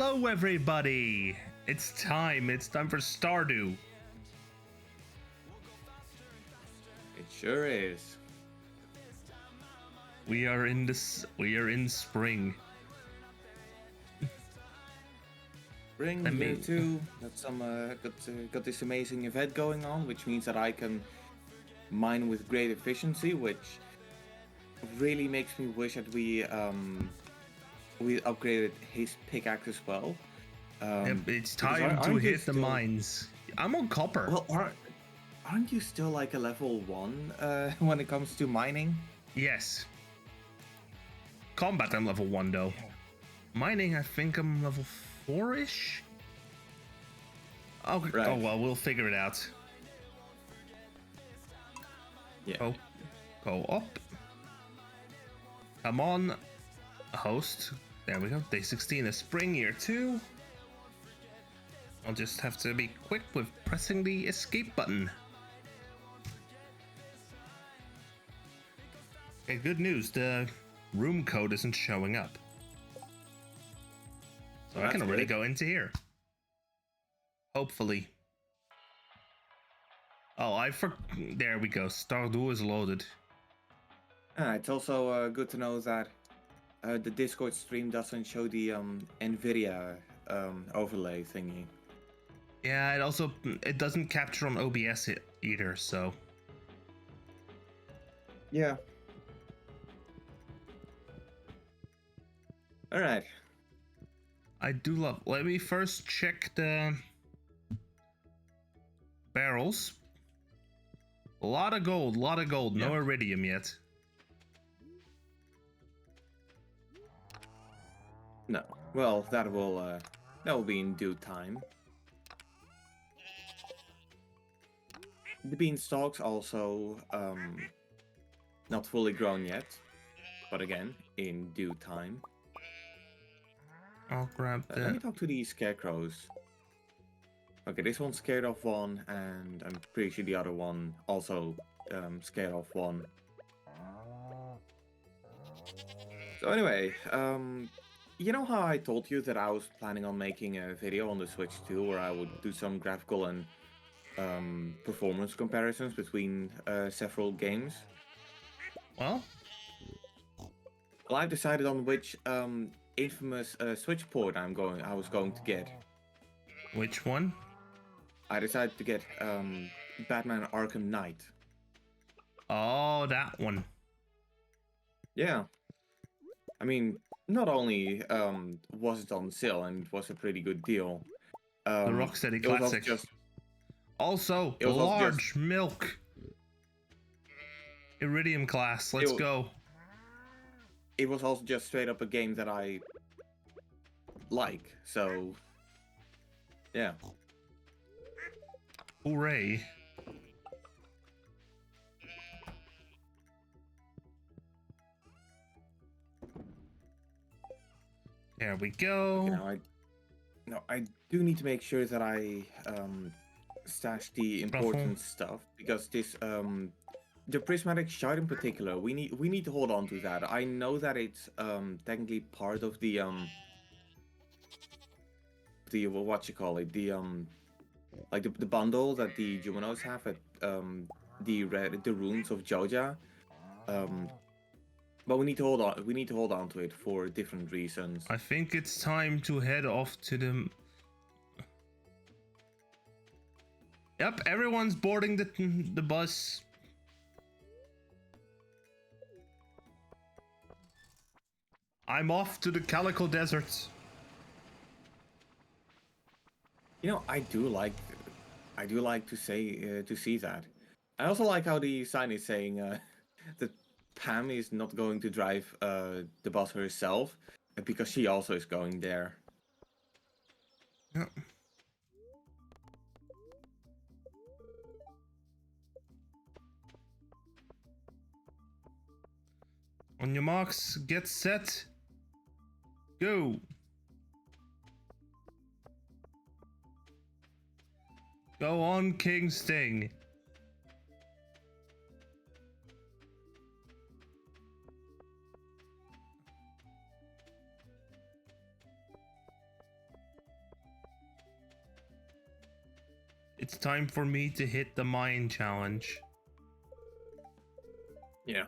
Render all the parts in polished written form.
Hello, everybody! It's time for Stardew. It sure is. We are in spring. Spring year 2. Got some got this amazing event going on, which means that I can mine with great efficiency, which really makes me wish that we upgraded his pickaxe as well. It's time to hit the mines. I'm on copper. Well, aren't you still like a level 1 when it comes to mining? Yes. Combat, I'm level 1 though. Mining, I think I'm level 4-ish? Oh, right. Oh well, we'll figure it out. Yeah. Go up. Come on, host. There we go. Day 16 of spring year 2. I'll just have to be quick with pressing the escape button. Okay, good news. The room code isn't showing up. So I can already go into here. Hopefully. Oh, there we go. Stardew is loaded. It's also good to know that the Discord stream doesn't show the NVIDIA overlay thingy. Yeah, it doesn't capture on OBS either, so. Yeah. All right. I do love. Let me first check the barrels. A lot of gold, no iridium yet. No. Well, that will be in due time. The beanstalks also not fully grown yet, but again, in due time. I'll grab that. Let me talk to these scarecrows. Okay, this one's scared of one, and I'm pretty sure the other one also scared of one. So anyway, you know how I told you that I was planning on making a video on the Switch 2 where I would do some graphical and performance comparisons between several games? Well, I've decided on which infamous Switch port I was going to get. Which one? I decided to get Batman Arkham Knight. Oh, that one. Yeah. I mean, not only was it on sale and it was a pretty good deal. The Rocksteady Classic. Also large milk. Iridium class, let's go. It was also just straight up a game that I like, so yeah. Hooray. There we go. Okay, now I do need to make sure that I stash the important stuff, because this the prismatic shard in particular, we need to hold on to that. I know that it's technically part of the what you call it, the like the bundle that the Jumanos have at the runes of Joja. But we need to hold on. We need to hold on to it for different reasons. I think it's time to head off to the. Yep, everyone's boarding the bus. I'm off to the Calico deserts. You know, I do like to see that. I also like how the sign is saying that Pam is not going to drive the bus herself, because she also is going there. Yep. On your marks, get set, go. Go on, King Sting. It's time for me to hit the mine challenge. Yeah.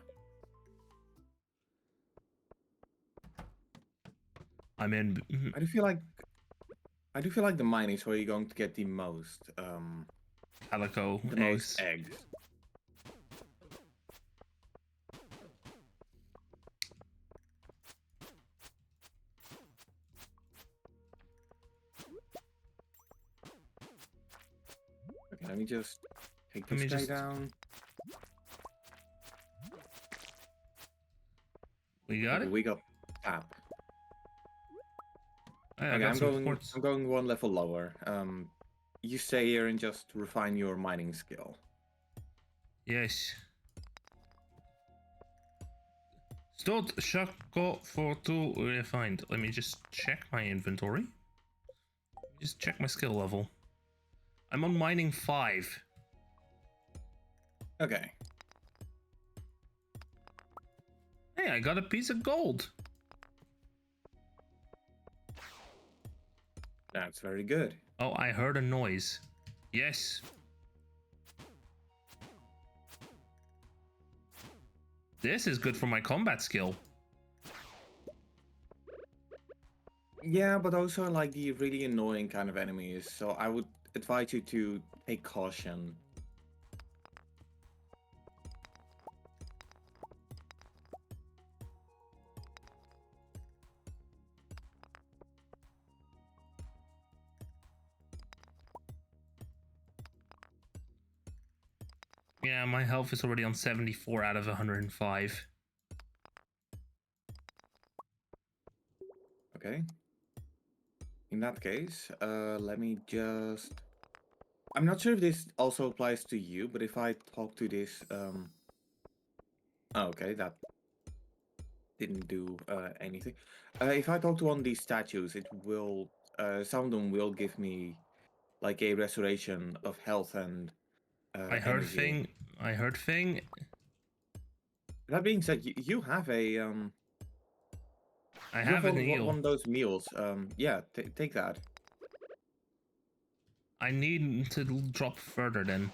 I'm in. I do feel like the mine is where you're going to get the most Calico most eggs. eggs. Okay, let me just take this guy down. We got it. We got tap. I Okay, got some quartz. I'm going one level lower. You stay here and just refine your mining skill. Yes. Start Shako for to refined. Let me just check my inventory. Just check my skill level. I'm on mining 5. Okay. Hey, I got a piece of gold. That's very good. Oh, I heard a noise. Yes. This is good for my combat skill. Yeah, but those are like the really annoying kind of enemies, so I would advise you to take caution. Yeah, my health is already on 74 out of 105. Okay. In that case, let me just... I'm not sure if this also applies to you, but if I talk to this... Oh, okay, that didn't do anything. If I talk to one of these statues, it will... some of them will give me like a restoration of health and I heard energy. thing. I heard thing. That being said, you have a... I You have have an eel. one of those meals. Yeah, take that. I need to drop further then.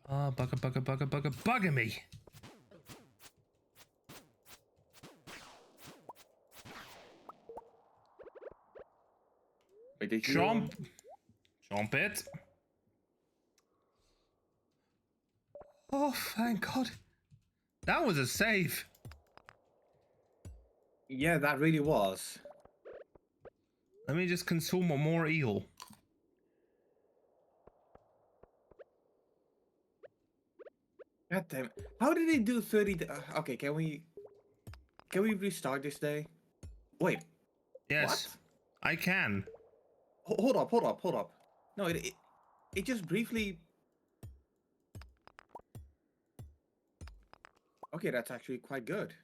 Ah, bugger me. Wait, did you... Chomp. Chomp it. Oh, thank God. That was a save. Yeah, that really was. Let me just consume more eel. God damn it. How did they do 30... okay, can we restart this day? Wait, Yes, what? I can. Hold up. No, it just briefly... Okay, that's actually quite good.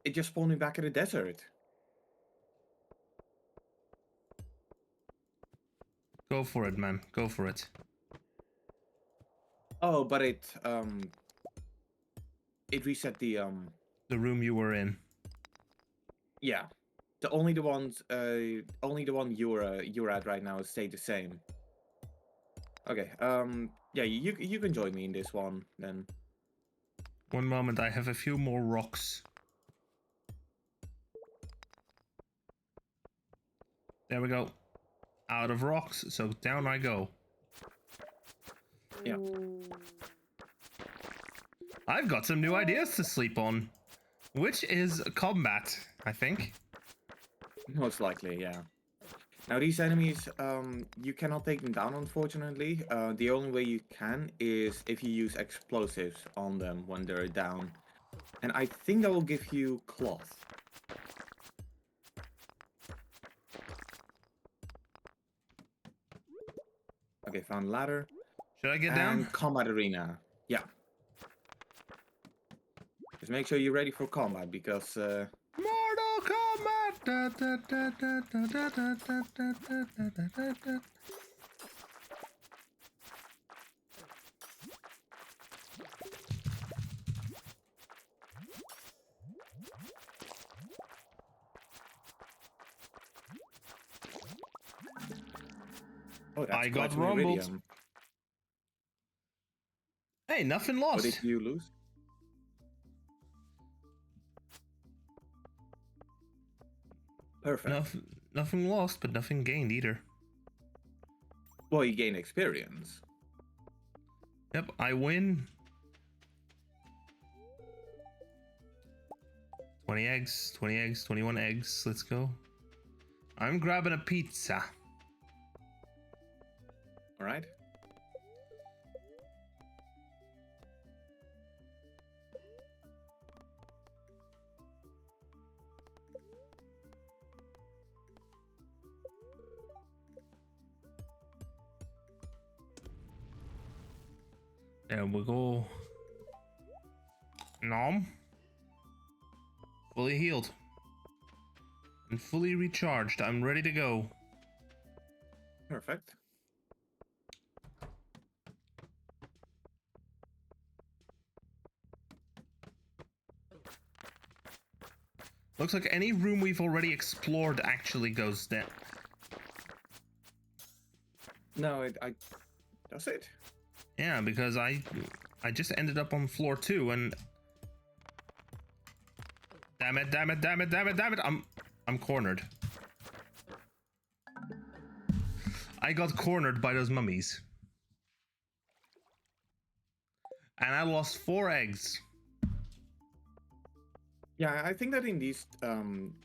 It just spawned me back in the desert. Go for it, man. Go for it. Oh, but it reset the The room you were in. yeah. Only the one you're at right now stayed the same. Okay, yeah, you can join me in this one then. One moment, I have a few more rocks. There we go. Out of rocks, so down I go. Yeah. I've got some new ideas to sleep on. Which is combat, I think. Most likely, yeah. Now these enemies, you cannot take them down, unfortunately. The only way you can is if you use explosives on them when they're down. And I think that will give you cloth. Okay, found ladder. Should I get And down? combat arena. Yeah. Just make sure you're ready for combat, because... Mortal Kombat! Da, da, da, da, da, da, da, da, da, da. Oh, that's I quite got some rumbled. iridium. Hey, nothing What did lost. you lose? Perfect. Nothing lost, but nothing gained either. Well, you gain experience. Yep, I win. 20 eggs, 20 eggs, 21 eggs. Let's go. I'm grabbing a pizza. All right. There we go. Nom. Fully healed. And fully recharged. I'm ready to go. Perfect. Looks like any room we've already explored actually goes down. No, that's it. Yeah, because I just ended up on floor 2 and damn it, damn it, damn it, damn it, damn it. I'm cornered. I got cornered by those mummies. And I lost 4 eggs. Yeah, I think that in these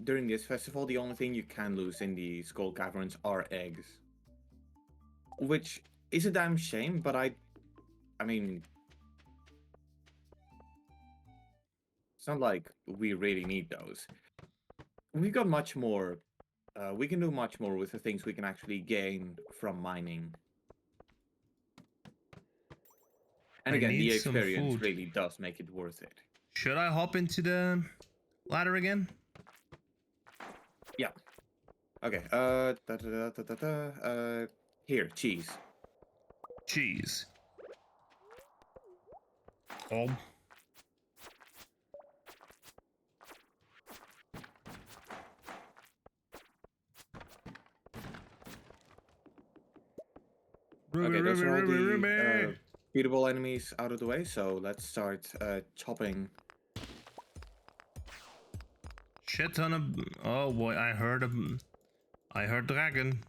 during this festival, the only thing you can lose in the skull caverns are eggs, which is a damn shame. But I mean, it's not like we really need those. We got much more. We can do much more with the things we can actually gain from mining. And I again, need the some experience food. really does make it worth it. Should I hop into the ladder again? Yeah. Okay. Here, cheese. Cheese. Oh. Okay, those are all the Ruby. beatable enemies out of the way, so let's start chopping. Shit ton of. Oh boy, I heard dragon.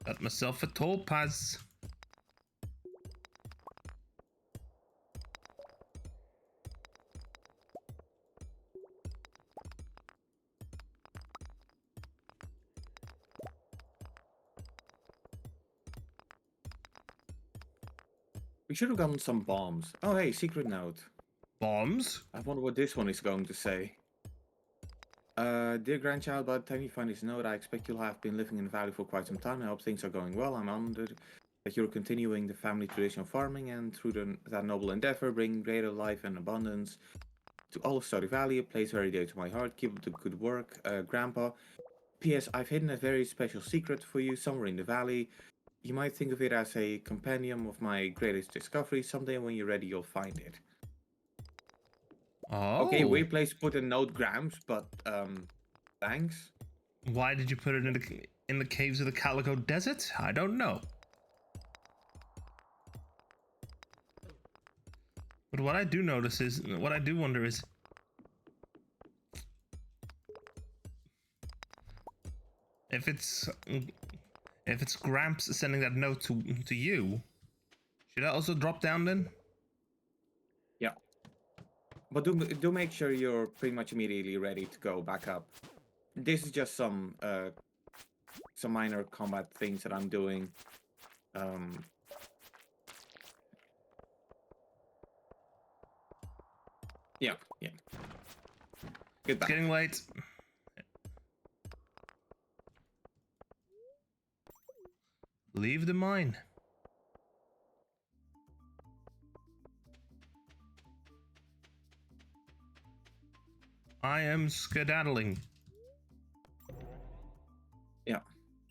Got myself a topaz. We should have gotten some bombs. Oh, hey, secret note. Bombs? I wonder what this one is going to say. Dear grandchild, by the time you find this note, I expect you'll have been living in the valley for quite some time. I hope things are going well. I'm honored that you're continuing the family tradition of farming and through that noble endeavor, bring greater life and abundance to all of Stardew Valley. A place very dear to my heart. Keep up the good work, Grandpa. P.S. I've hidden a very special secret for you somewhere in the valley. You might think of it as a compendium of my greatest discovery. Someday when you're ready, you'll find it. Oh. Okay, weird place to put a note, Grams, but thanks. Why did you put it in the caves of the Calico Desert? I don't know. But what I do wonder is, if it's Gramps sending that note to you, should I also drop down then? Yeah, but do make sure you're pretty much immediately ready to go back up. This is just some minor combat things that I'm doing. Yeah. Goodbye. It's getting late. Leave the mine. I am skedaddling. Yeah,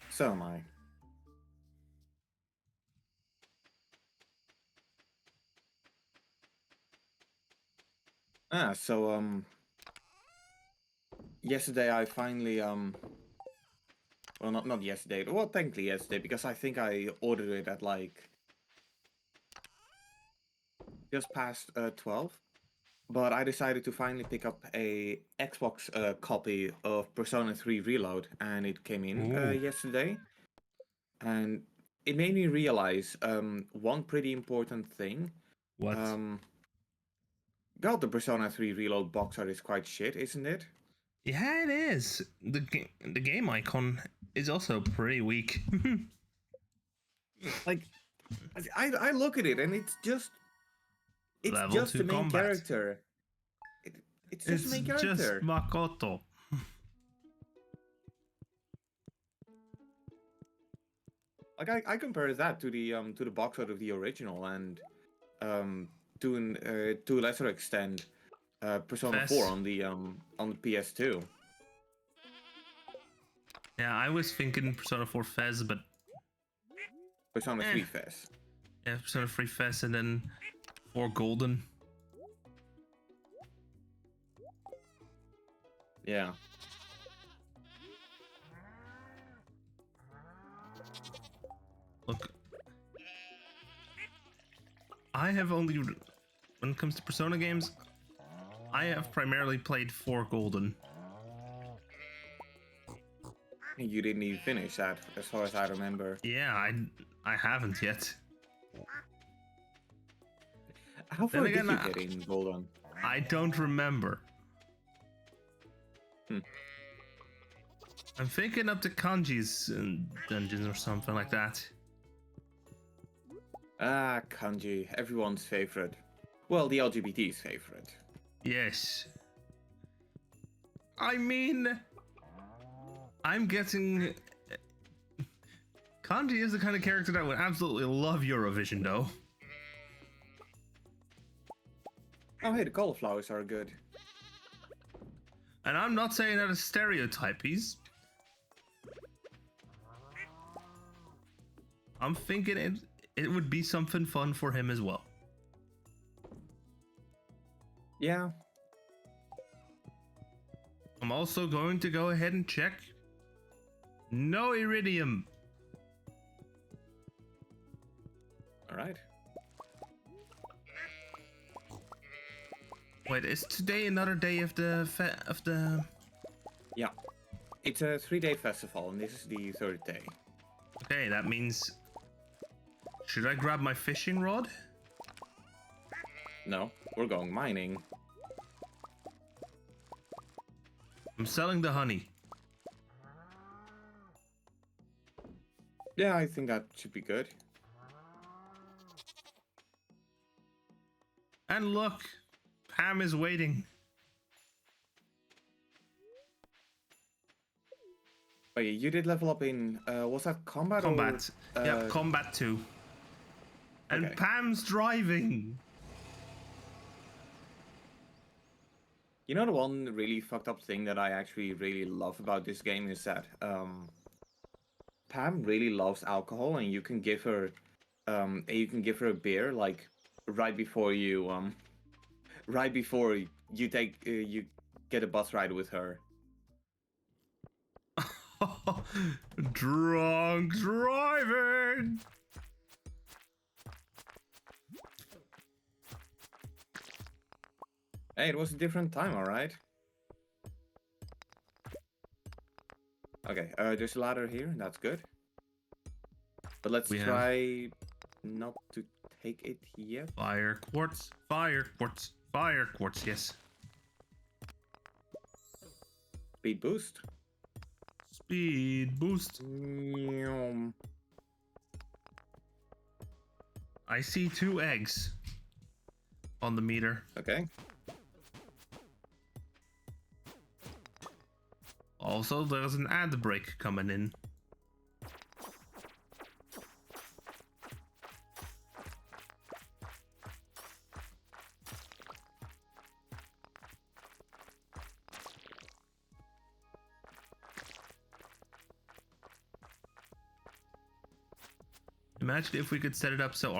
so am I. So yesterday I finally well, not yesterday. Well, technically yesterday, because I think I ordered it at like just past 12. But I decided to finally pick up a Xbox copy of Persona 3 Reload, and it came in Ooh, yesterday. And it made me realize one pretty important thing. what? Um, God, the Persona 3 Reload box art is quite shit, isn't it? Yeah, it is. The game icon is also pretty weak. Like, I look at it and it's Level just 2 the main combat. character. It, it's just the It's main just character. Makoto. Like I compare that to the box art of the original, and um to a lesser extent Persona 4 Fess. on the PS2. Yeah, I was thinking Persona 4 Fez, but Persona eh. 3 Fest. Yeah, Persona 3 Fez and then 4 Golden. Yeah. Look, I have only, when it comes to Persona games, I have primarily played 4 Golden. You didn't even finish that, as far as I remember. Yeah, I haven't yet. How Then far again, did you get in Golden? I don't remember. Hmm. I'm thinking up to Kanji's dungeons or something like that. Ah, Kanji, everyone's favorite. Well, the LGBT's favorite. Yes. I mean, I'm getting... Kanji is the kind of character that would absolutely love Eurovision, though. Oh, hey, the cauliflowers are good. And I'm not saying that as stereotype. I'm thinking it would be something fun for him as well. Yeah. I'm also going to go ahead and check. No iridium. All right. Wait, is today another day of the Yeah. It's a 3-day festival, and this is the third day. Okay, that means... Should I grab my fishing rod? No, we're going mining. I'm selling the honey. Yeah, I think that should be good. And look, Pam is waiting. Oh, yeah, you did level up in, was that combat Combat. or... Yep, combat 2. And Okay. Pam's driving. You know, the one really fucked up thing that I actually really love about this game is that Pam really loves alcohol, and you can give her a beer like right before you right before you take you get a bus ride with her. Drunk driving. Hey, it was a different time, all right. Okay, there's a ladder here. That's good. But let's try not to take it yet. Fire quartz, fire quartz, fire quartz. Yes. Speed boost. Speed boost. I see 2 eggs on the meter. Okay. Also, there's an ad break coming in. Imagine if we could set it up so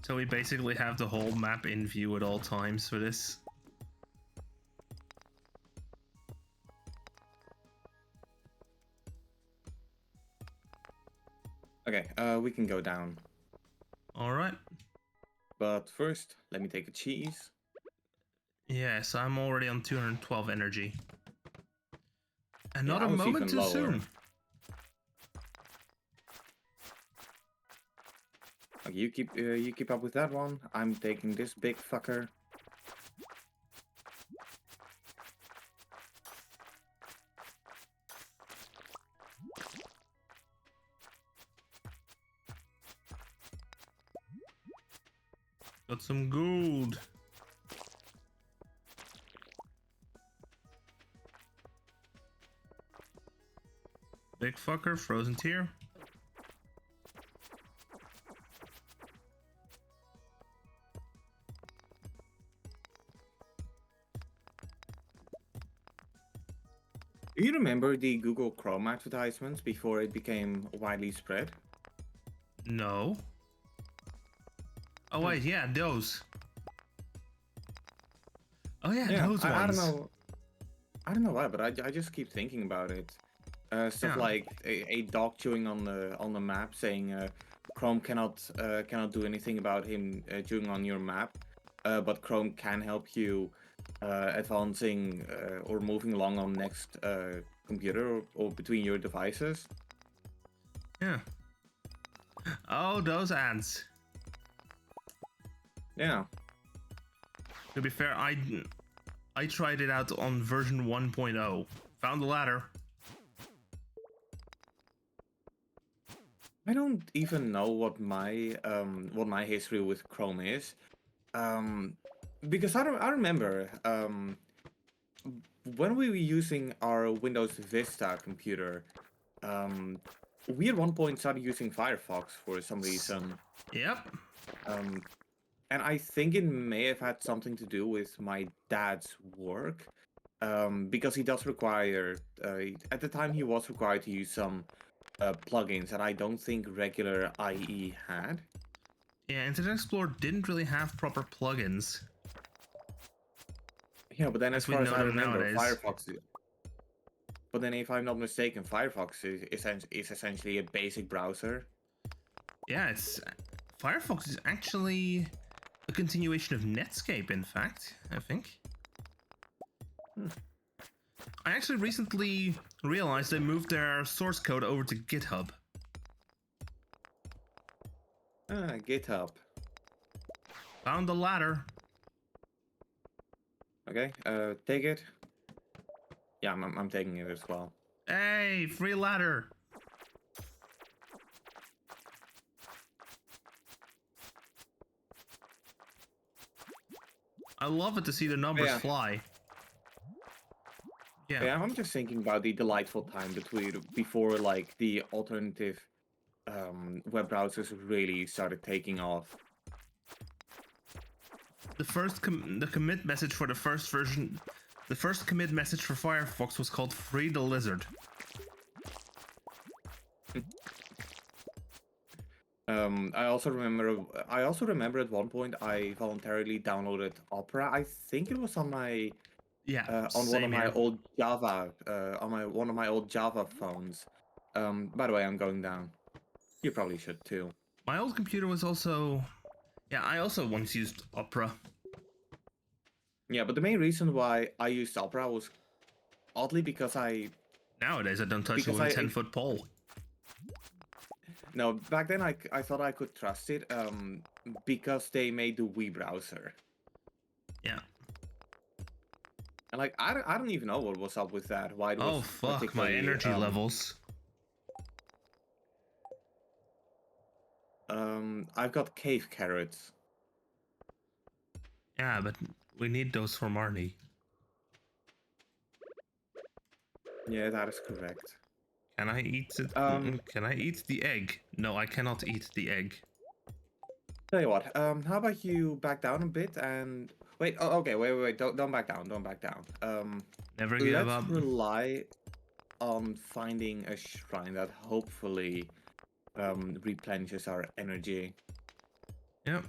So we basically have the whole map in view at all times for this. Okay, we can go down. Alright. But first, let me take a cheese. Yes, I'm already on 212 energy. And Yeah, not I a was moment even too lower. soon. Okay, you keep up with that one. I'm taking this big fucker. Got some gold. Big fucker, frozen tear. Do you remember the Google Chrome advertisements before it became widely spread? No. Oh wait, yeah, those. Oh yeah, Yeah, those I don't ones. know. I don't know why, but I just keep thinking about it. Stuff Yeah. like a dog chewing on the map, saying Chrome cannot do anything about him chewing on your map, but Chrome can help you advancing or moving along on next computer or between your devices. Yeah. Oh, those ads. Yeah. To be fair, I tried it out on version 1.0. Found the ladder. I don't even know what my history with Chrome is, because I remember when we were using our Windows Vista computer, we at one point started using Firefox for some reason, Yep. and I think it may have had something to do with my dad's work, because he does require at the time he was required to use some plugins that I don't think regular IE had. Yeah, Internet Explorer didn't really have proper plugins. Yeah, but then as As we far as know I them remember, nowadays. Firefox. But then, if I'm not mistaken, Firefox is essentially a basic browser. Yeah, it's Firefox is actually a continuation of Netscape, in fact, I think. I actually recently realized they moved their source code over to GitHub. GitHub. Found the ladder. Okay, take it. Yeah, I'm taking it as well. Hey, free ladder. I love it to see the numbers Yeah. fly. Yeah. Yeah, I'm just thinking about the delightful time before like the alternative web browsers really started taking off. The first the commit message for the first version, the first commit message for Firefox was called "Free the Lizard." I also remember at one point I voluntarily downloaded Opera. I think it was on my Yeah, on one of same my here. old Java one of my old Java phones. By the way, I'm going down. You probably should too. My old computer was also, yeah, I also once used Opera. Yeah, but the main reason why I used Opera was oddly because Nowadays, I don't touch it with a 10-foot pole. no, back then I thought I could trust it because they made the Wii browser. Yeah. And like I don't even know what was up with that. Why it Oh was fuck, my particularly energy levels. I've got cave carrots. Yeah, but we need those for Marnie. Yeah, that is correct. Can I eat it? Can I eat the egg? No, I cannot eat the egg. Tell you what, how about you back down a bit and wait, oh, okay, wait, don't back down, don't back down. Never give Let's up. rely on finding a shrine that hopefully replenishes our energy. Yep.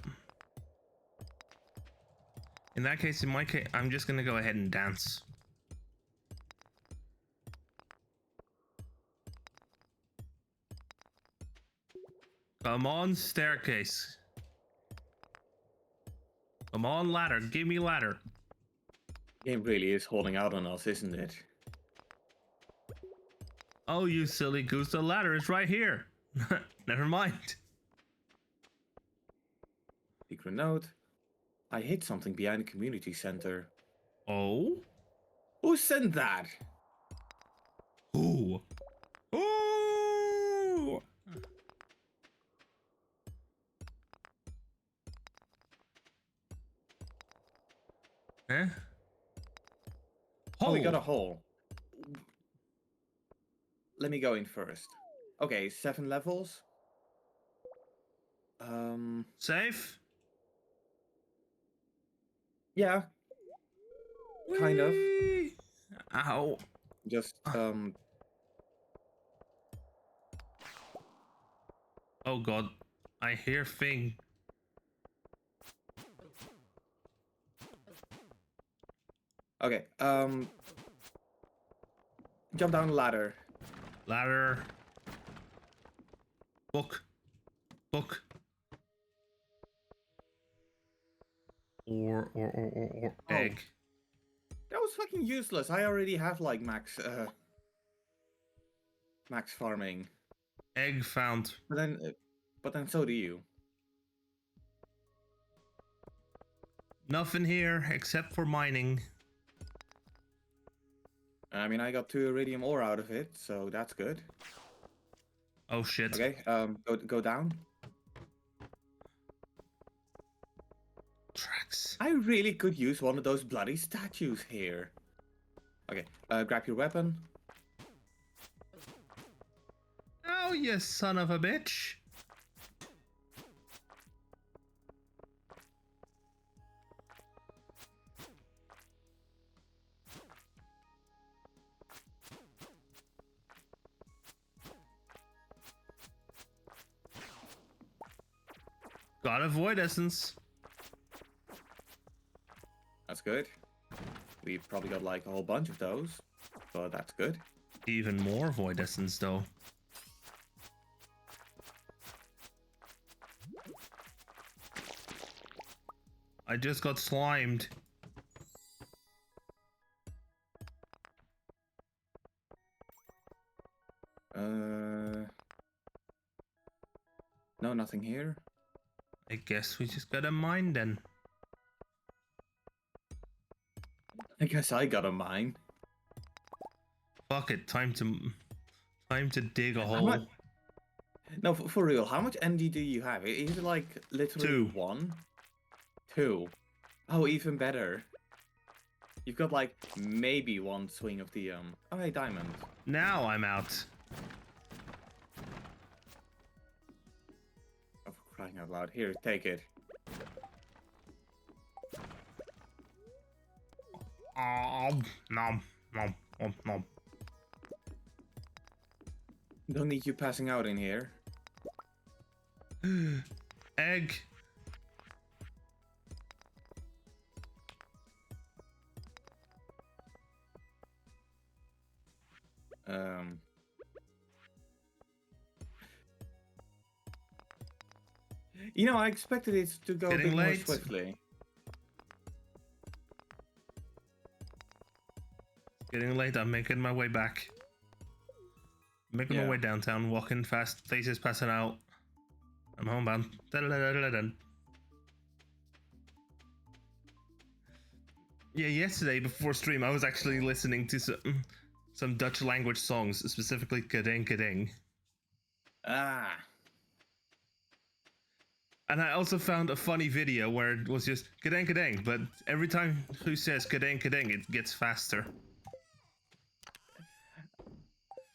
In that case, in my case, I'm just gonna go ahead and dance. Come on, staircase. Come on, ladder. Give me ladder. Game really is holding out on us, isn't it? Oh, you silly goose, the ladder is right here. Never mind. Secret note. I hid something behind the community center. Oh? Who sent that? Ooh. Ooh! Eh? Oh, we got a Hole. hole. Let me go in first. Okay, 7 levels. Safe? Yeah, kind of. Whee! Ow. Just, Oh god. I hear thing. okay, jump down the ladder. Ladder. Book. Book. Or Oh. egg. That was fucking useless. I already have like max farming. Egg found. But then so do you. Nothing here except for mining. I mean, I got 2 iridium ore out of it, so that's good. Oh shit. Okay, go down. Tracks. I really could use one of those bloody statues here. Okay, grab your weapon. Oh, you son of a bitch. Got a void essence. That's good. We've probably got like a whole bunch of those, but that's good. Even more void essence though. I just got slimed. No, nothing here. I guess we just gotta mine then. I guess I got a mine. Fuck it, time to dig a hole. No, for real, how much MD do you have? Is it like literally 2. 1? 2. Oh, even better. You've got like maybe 1 swing of the Oh, hey, diamond. Now I'm out. Oh, for crying out loud! Here, take it. Nom, nom, nom, nom. Don't need you passing out in here. Egg. You know, I expected it to go a bit more swiftly. Getting late, I'm making my way back. Making my way downtown, walking fast, faces passing out. I'm homebound. Yeah, yesterday before stream, I was actually listening to some Dutch language songs, specifically Kadeng Kadeng. Ah. And I also found a funny video where it was just Kadeng Kadeng, but every time who says Kadeng Kadeng, it gets faster.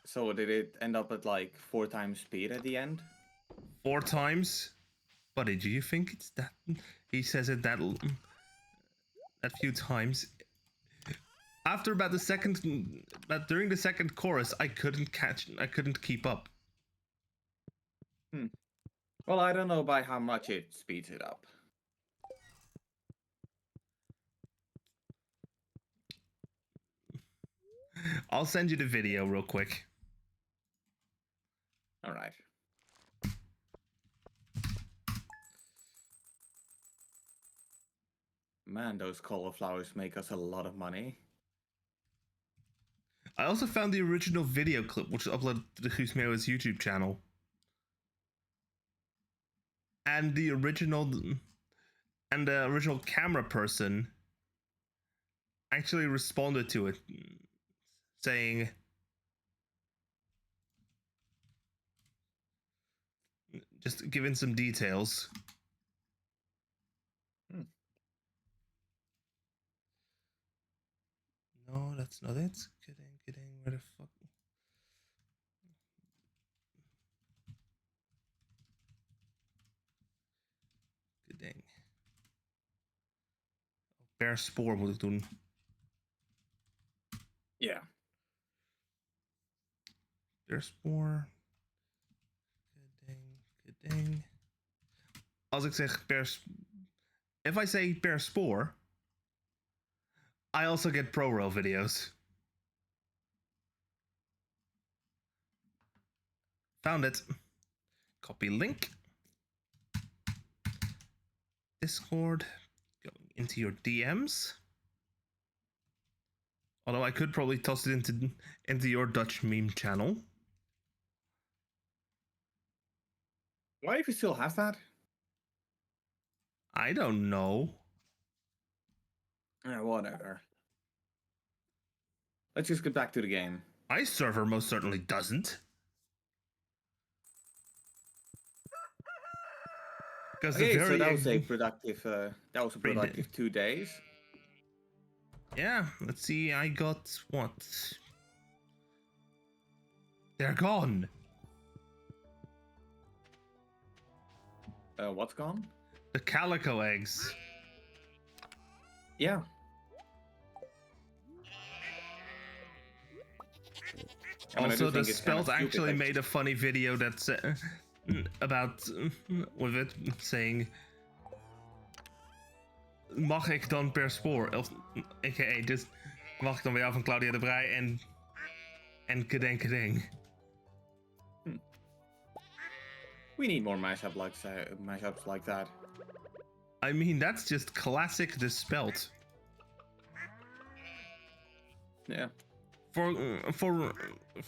So did it end up at like 4 times speed at the end? 4 times? Buddy, do you think it's that? He says it that few times. After about during the second chorus, I couldn't keep up. Well, I don't know by how much it speeds it up. I'll send you the video real quick. All right. Man, those cauliflowers make us a lot of money. I also found the original video clip, which was uploaded to the Guusmeeuw's YouTube channel. And the original camera person actually responded to it, saying, just giving some details. No, that's not it. Kidding, where the fuck? Kidding. Per spoor moet ik doen. Yeah. Per spoor. Kidding. Als ik zeg if I say per spoor, I also get ProRail videos. Found it. Copy link. Discord. Going into your DMs. Although I could probably toss it into your Dutch meme channel. Why if you still have that? I don't know. Yeah, whatever. Let's just get back to the game. My server most certainly doesn't. Okay, so that was a productive 2 days. Yeah, let's see. I got what? They're gone. What's gone? The Calico eggs. Yeah. Also, the Spelt actually made a funny video that's about with it saying, mag ik dan per spoor? Of, a.k.a. dus mag ik dan bij jou van Claudia de Brij en kedeng. We need more mashups like that. I mean, that's just classic the Spelt. Yeah. For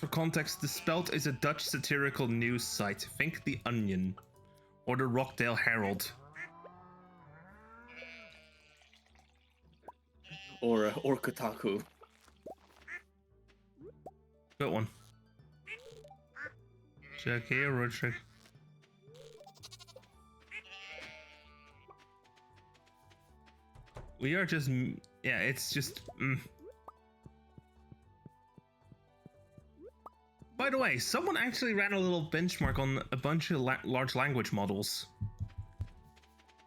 context, The Spelt is a Dutch satirical news site. Think The Onion or the Rockdale Herald. Or Kotaku. Good one. Check here or check. We are just, yeah, it's just. By the way, someone actually ran a little benchmark on a bunch of large language models.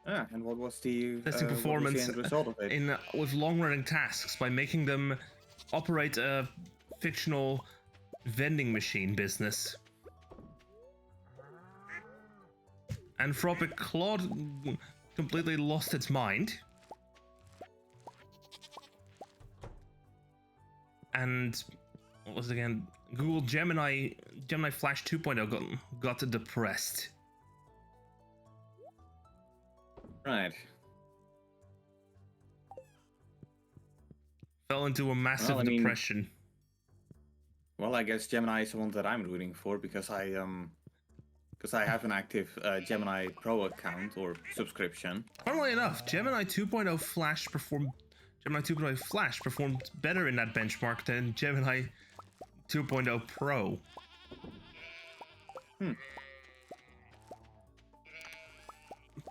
Ah, and what was the testing performance end result of it? With long-running tasks by making them operate a fictional vending machine business. Anthropic Claude completely lost its mind. And what was it again? Google Gemini Flash 2.0 got depressed. Right. Fell into a massive depression. Well, I guess Gemini is the one that I'm rooting for because I have an active Gemini Pro account or subscription. Funnily enough, Gemini 2.0 Flash performed better in that benchmark than Gemini 2.0 Pro.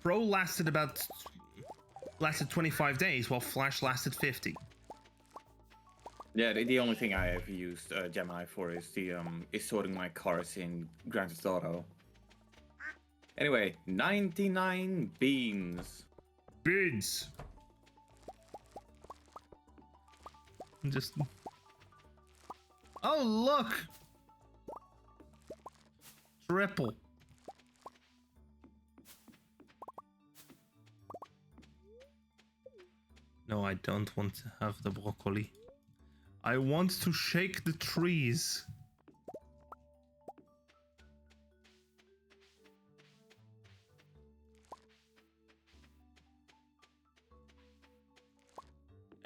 Pro lasted 25 days, while Flash lasted 50. Yeah, the only thing I have used Gemini for is sorting my cars in Grand Theft Auto. Anyway, 99 beans. Beans. Just. Oh look! Triple. No, I don't want to have the broccoli. I want to shake the trees.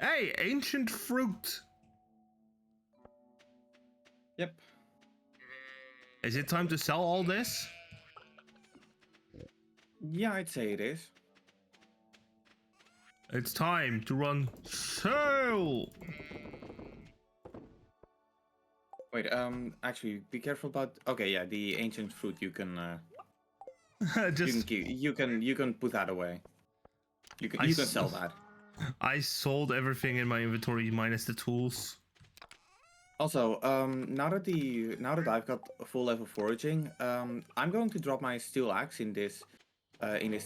Hey, ancient fruit. Yep. Is it time to sell all this? Yeah, I'd say it is. It's time to run sale. Wait, actually, be careful about. Okay, yeah, the ancient fruit you can Just you can put that away. You can I you can sell that. I sold everything in my inventory minus the tools. Also, now that I've got a full level foraging, I'm going to drop my steel axe in this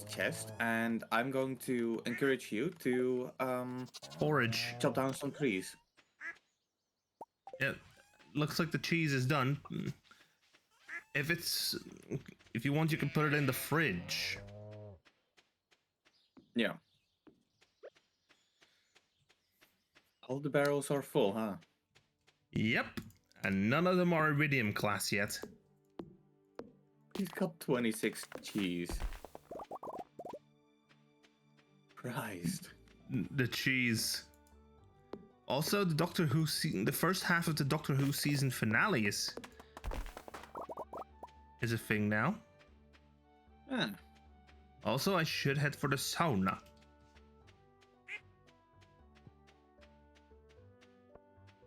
chest, and I'm going to encourage you to Forage. chop down some trees. Yeah, looks like the cheese is done. If you want, you can put it in the fridge. Yeah. All the barrels are full, huh? Yep, and none of them are iridium class yet. He's got 26 cheese. Christ. The cheese. Also, the first half of the Doctor Who season finale is a thing now. Ah. Also, I should head for the sauna.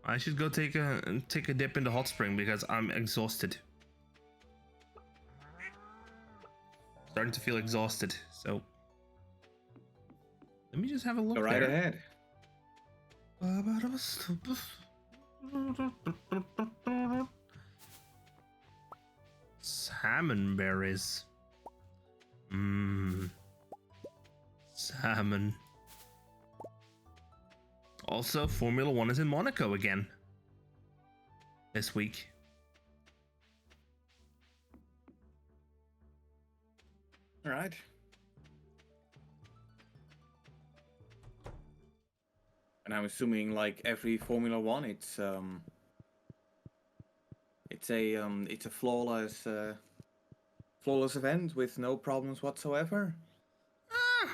I should go take a dip in the hot spring because I'm exhausted. Starting to feel exhausted, so let me just have a look. Go right there. ahead. Salmon berries. Salmon. Also, Formula 1 is in Monaco again this week. All right. And I'm assuming, like every Formula One, it's a flawless event with no problems whatsoever. A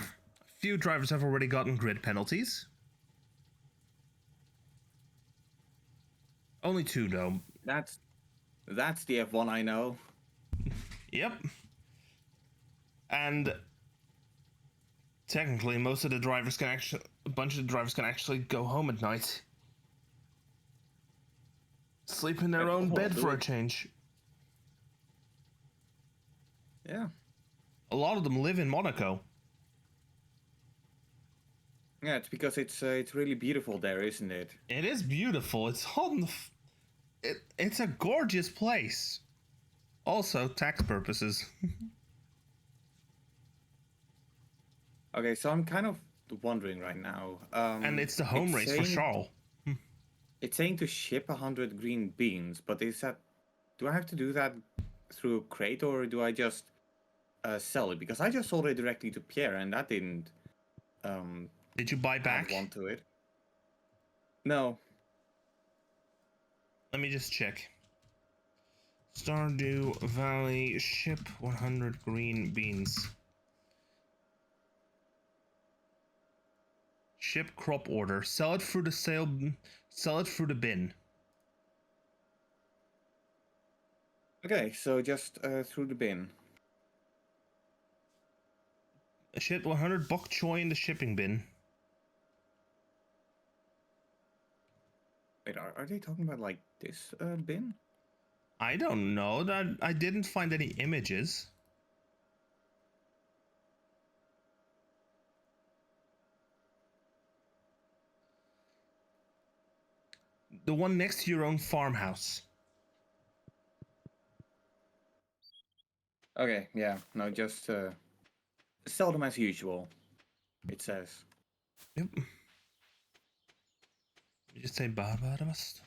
few drivers have already gotten grid penalties. Only 2 though. That's the F1 I know. Yep. And technically, a bunch of the drivers can actually go home at night. Sleep in their own bed for a change. Yeah. A lot of them live in Monaco. Yeah, it's because it's really beautiful there, isn't it? It is beautiful. It's on it's a gorgeous place. Also, tax purposes. Okay, so I'm kind of wondering right now. And it's the home race for Charles. It's saying to ship 100 green beans, but do I have to do that through a crate, or do I just sell it? Because I just sold it directly to Pierre, and that didn't Did you buy back? add one to it. No. Let me just check. Stardew Valley, ship 100 green beans. Ship crop order. Sell it through the bin. Okay, so just through the bin. Ship 100 bok choy in the shipping bin. Wait, are they talking about like this bin? I don't know. That I didn't find any images. The one next to your own farmhouse. Okay, yeah, no, just sell them as usual. It says. Yep. You just say Barbados.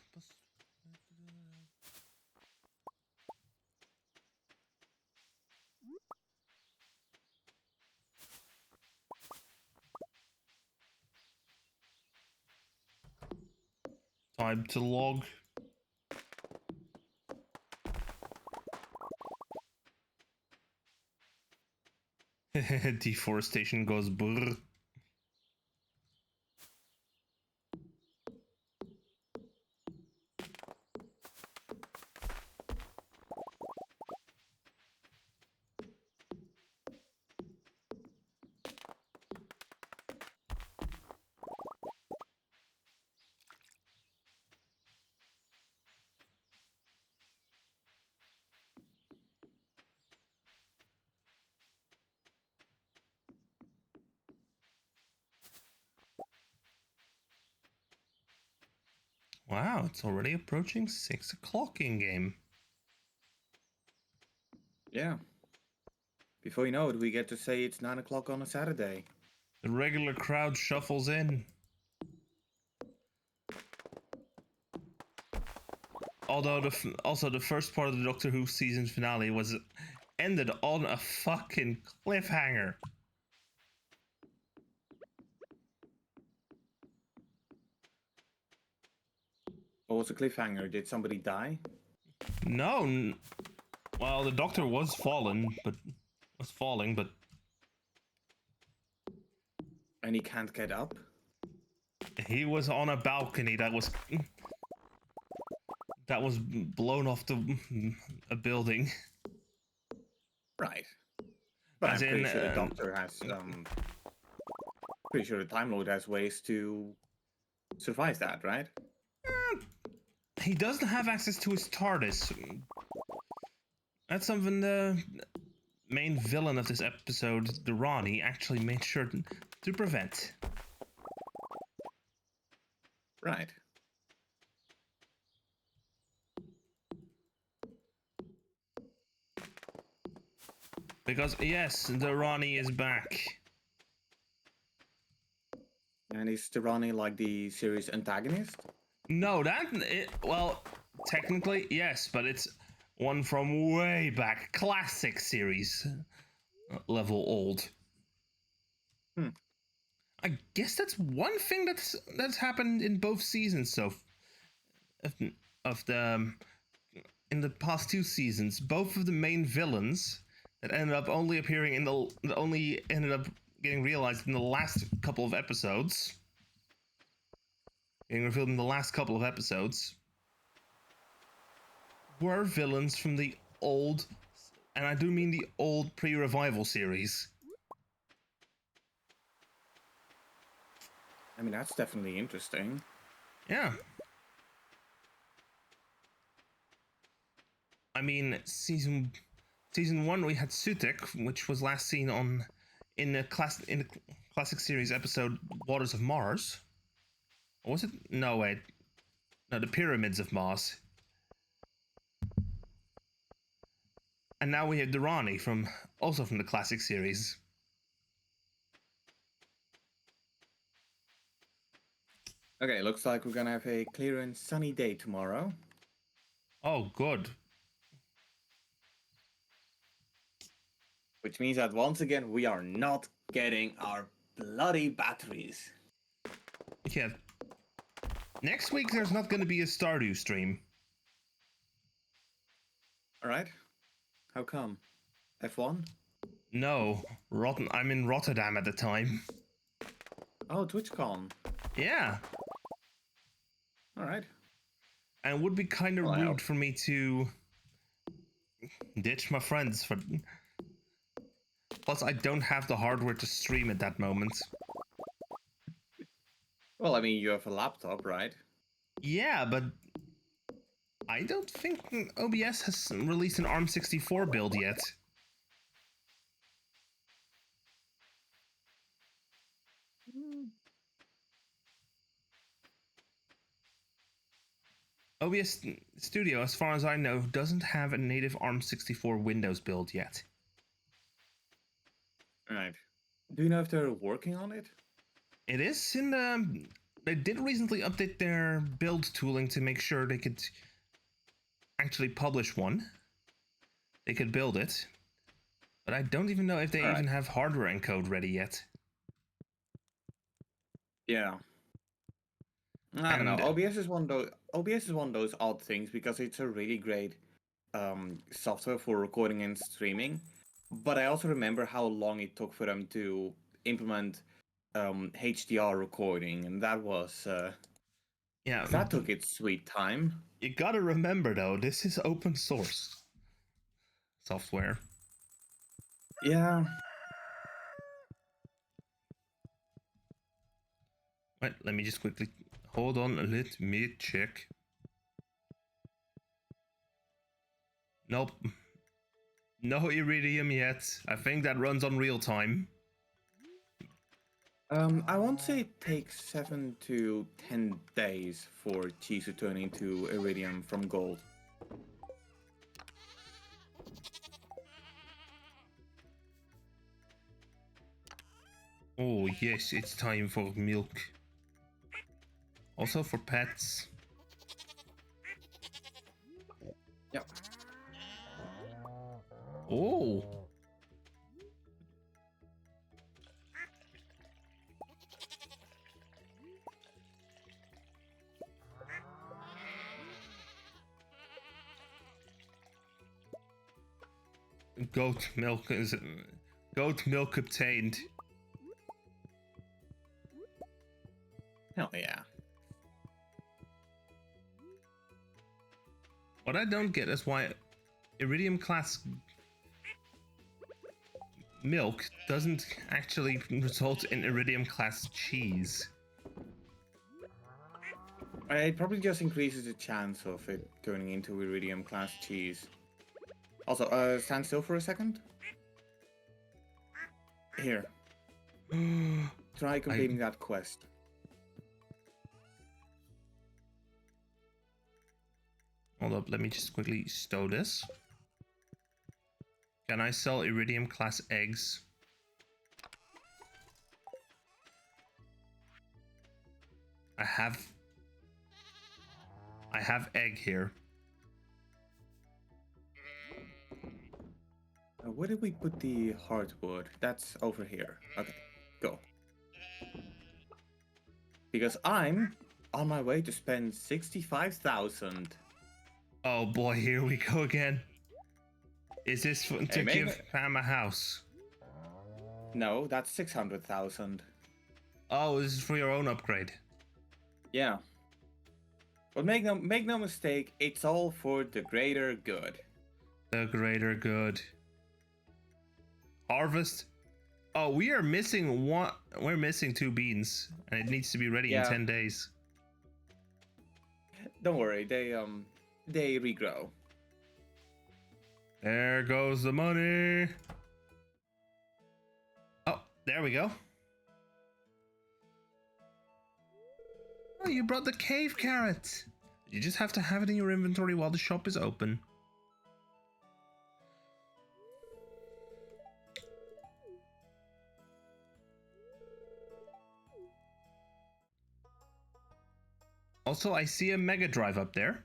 Time to log. Deforestation goes brr. Wow, it's already approaching 6 o'clock in game. Yeah. Before you know it, we get to say it's 9 o'clock on a Saturday. The regular crowd shuffles in. Although also the first part of the Doctor Who season finale was ended on a fucking cliffhanger. What was the cliffhanger? Did somebody die? No, well, the Doctor was falling, but And he can't get up? he was on a balcony that was blown off a building. Right. But As I'm pretty in, sure the Doctor has, pretty sure the Time Lord has ways to survive that, right? He doesn't have access to his TARDIS. That's something the main villain of this episode, the Ronnie, actually made sure to prevent. Right. Because, yes, the Ronnie is back. And is Tirani like the series antagonist? No, well, technically, yes, but it's one from way back. Classic series. Level old. I guess that's one thing that's happened in both seasons of the in the past 2 seasons. Both of the main villains that ended up only appearing only ended up getting realized in the last couple of episodes. Getting revealed in the last couple of episodes were villains from the old, and I do mean the old pre-revival series. I mean, that's definitely interesting. Yeah. I mean, season 1 we had Sutek, which was last seen in the classic series episode Waters of Mars. Or was it? No, wait. No, the Pyramids of Mars. And now we have Durrani also from the classic series. Okay, looks like we're gonna have a clear and sunny day tomorrow. Oh, good. Which means that once again, we are not getting our bloody batteries. Yeah. Next week there's not going to be a Stardew stream. Alright. How come? F1? No, I'm in Rotterdam at the time. Oh, TwitchCon. Yeah. Alright. And it would be kind of rude for me to ditch my friends for... Plus, I don't have the hardware to stream at that moment. Well, I mean, you have a laptop, right? Yeah, but I don't think OBS has released an ARM64 build yet. OBS Studio, as far as I know, doesn't have a native ARM64 Windows build yet. Right. Do you know if they're working on it? It is in the... They did recently update their build tooling to make sure they could actually publish one. They could build it. But I don't even know if they even have hardware encode ready yet. Yeah. I don't know. And OBS is one of those odd things because it's a really great software for recording and streaming. But I also remember how long it took for them to implement HDR recording, and yeah, that took its sweet time. you gotta remember though, this is open source software. Yeah. Wait, let me just quickly hold on. Let me check. Nope. No Iridium yet. I think that runs on real time. I won't say it takes 7 to 10 days for cheese to turn into iridium from gold. Oh yes, it's time for milk. Also for pets. Yep. Oh. Goat milk obtained. Hell yeah. What I don't get is why Iridium class milk doesn't actually result in Iridium class cheese. It probably just increases the chance of it turning into iridium class cheese. Also, stand still for a second. Here. Try completing that quest. Hold up, let me just quickly stow this. Can I sell Iridium class eggs? I have egg here. Where did we put the hardwood? That's over here. Okay, go. Because I'm on my way to spend 65,000. Oh boy, here we go again. Is this to give Pam a house? No, that's 600,000. Oh, this is for your own upgrade. Yeah. But make no mistake, it's all for the greater good. The greater good. Harvest. Oh, we are missing one. We're missing 2 beans, and it needs to be ready in 10 days. Don't worry, they regrow. There goes the money. Oh, there we go. Oh, you brought the cave carrot. You just have to have it in your inventory while the shop is open. Also, I see a Mega Drive up there.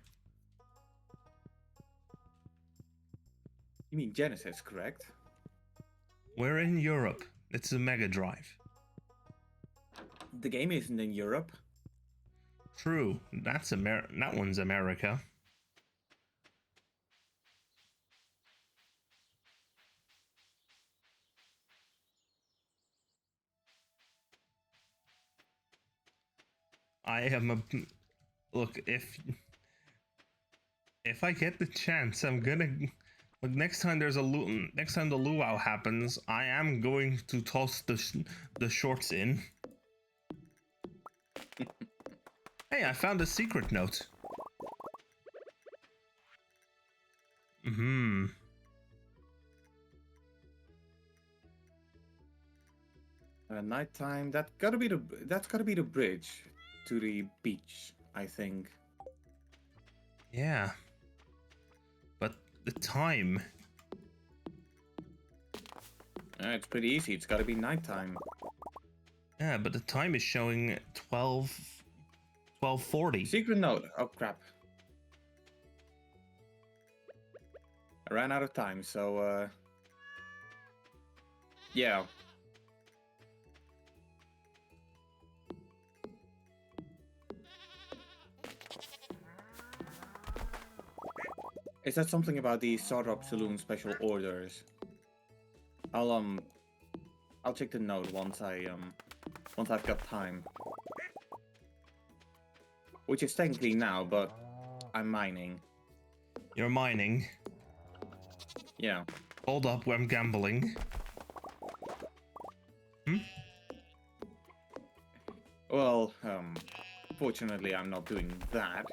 You mean Genesis, correct? We're in Europe. It's a Mega Drive. The game isn't in Europe. True. That one's America. I am a... Look, if I get the chance, I'm gonna... Look, next time the luau happens, I am going to toss the shorts in. Hey, I found a secret note. Nighttime. That's gotta be the bridge to the beach, I think. Yeah. But the time... It's pretty easy. It's gotta be nighttime. Yeah, but the time is showing 12:40. Secret note. Oh crap. I ran out of time, so yeah. Is that something about the Startup Saloon special orders? I'll I'll check the note once I've got time. Which is technically now, but I'm mining. You're mining. Yeah. Hold up, I'm gambling. Hmm? Well, fortunately I'm not doing that.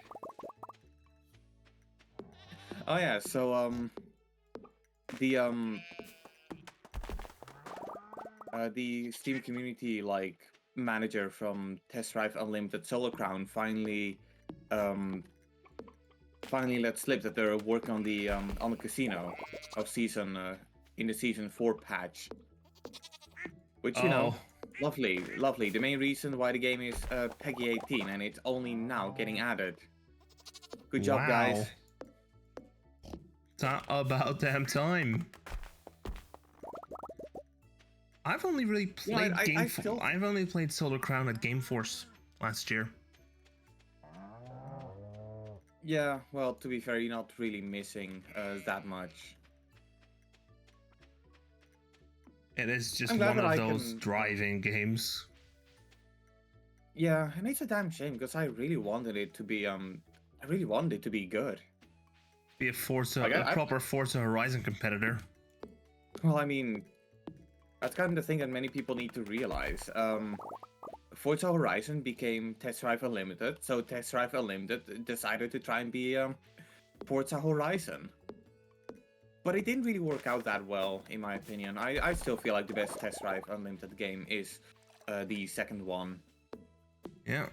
Oh yeah, so the Steam community like manager from Test Drive Unlimited Solo Crown finally let slip that they're working on the casino of in the season 4 patch. Which, you know, Oh, lovely, lovely. The main reason why the game is PEGI 18 and it's only now getting added. Good job, wow. guys. About damn time. I've only really played I still... I've only played Solar Crown at Game Force last year. Yeah, well, to be fair, you're not really missing that much. It is just I'm glad one that of I those can... driving games. Yeah, and it's a damn shame because I really wanted it to be I really wanted it to be good. Be Like, a proper Forza Horizon competitor. well, I mean, that's kind of the thing that many people need to realize. Forza Horizon became Test Drive Unlimited, so Test Drive Unlimited decided to try and be Forza Horizon. But it didn't really work out that well, in my opinion. I still feel like the best Test Drive Unlimited game is the second one. Yeah.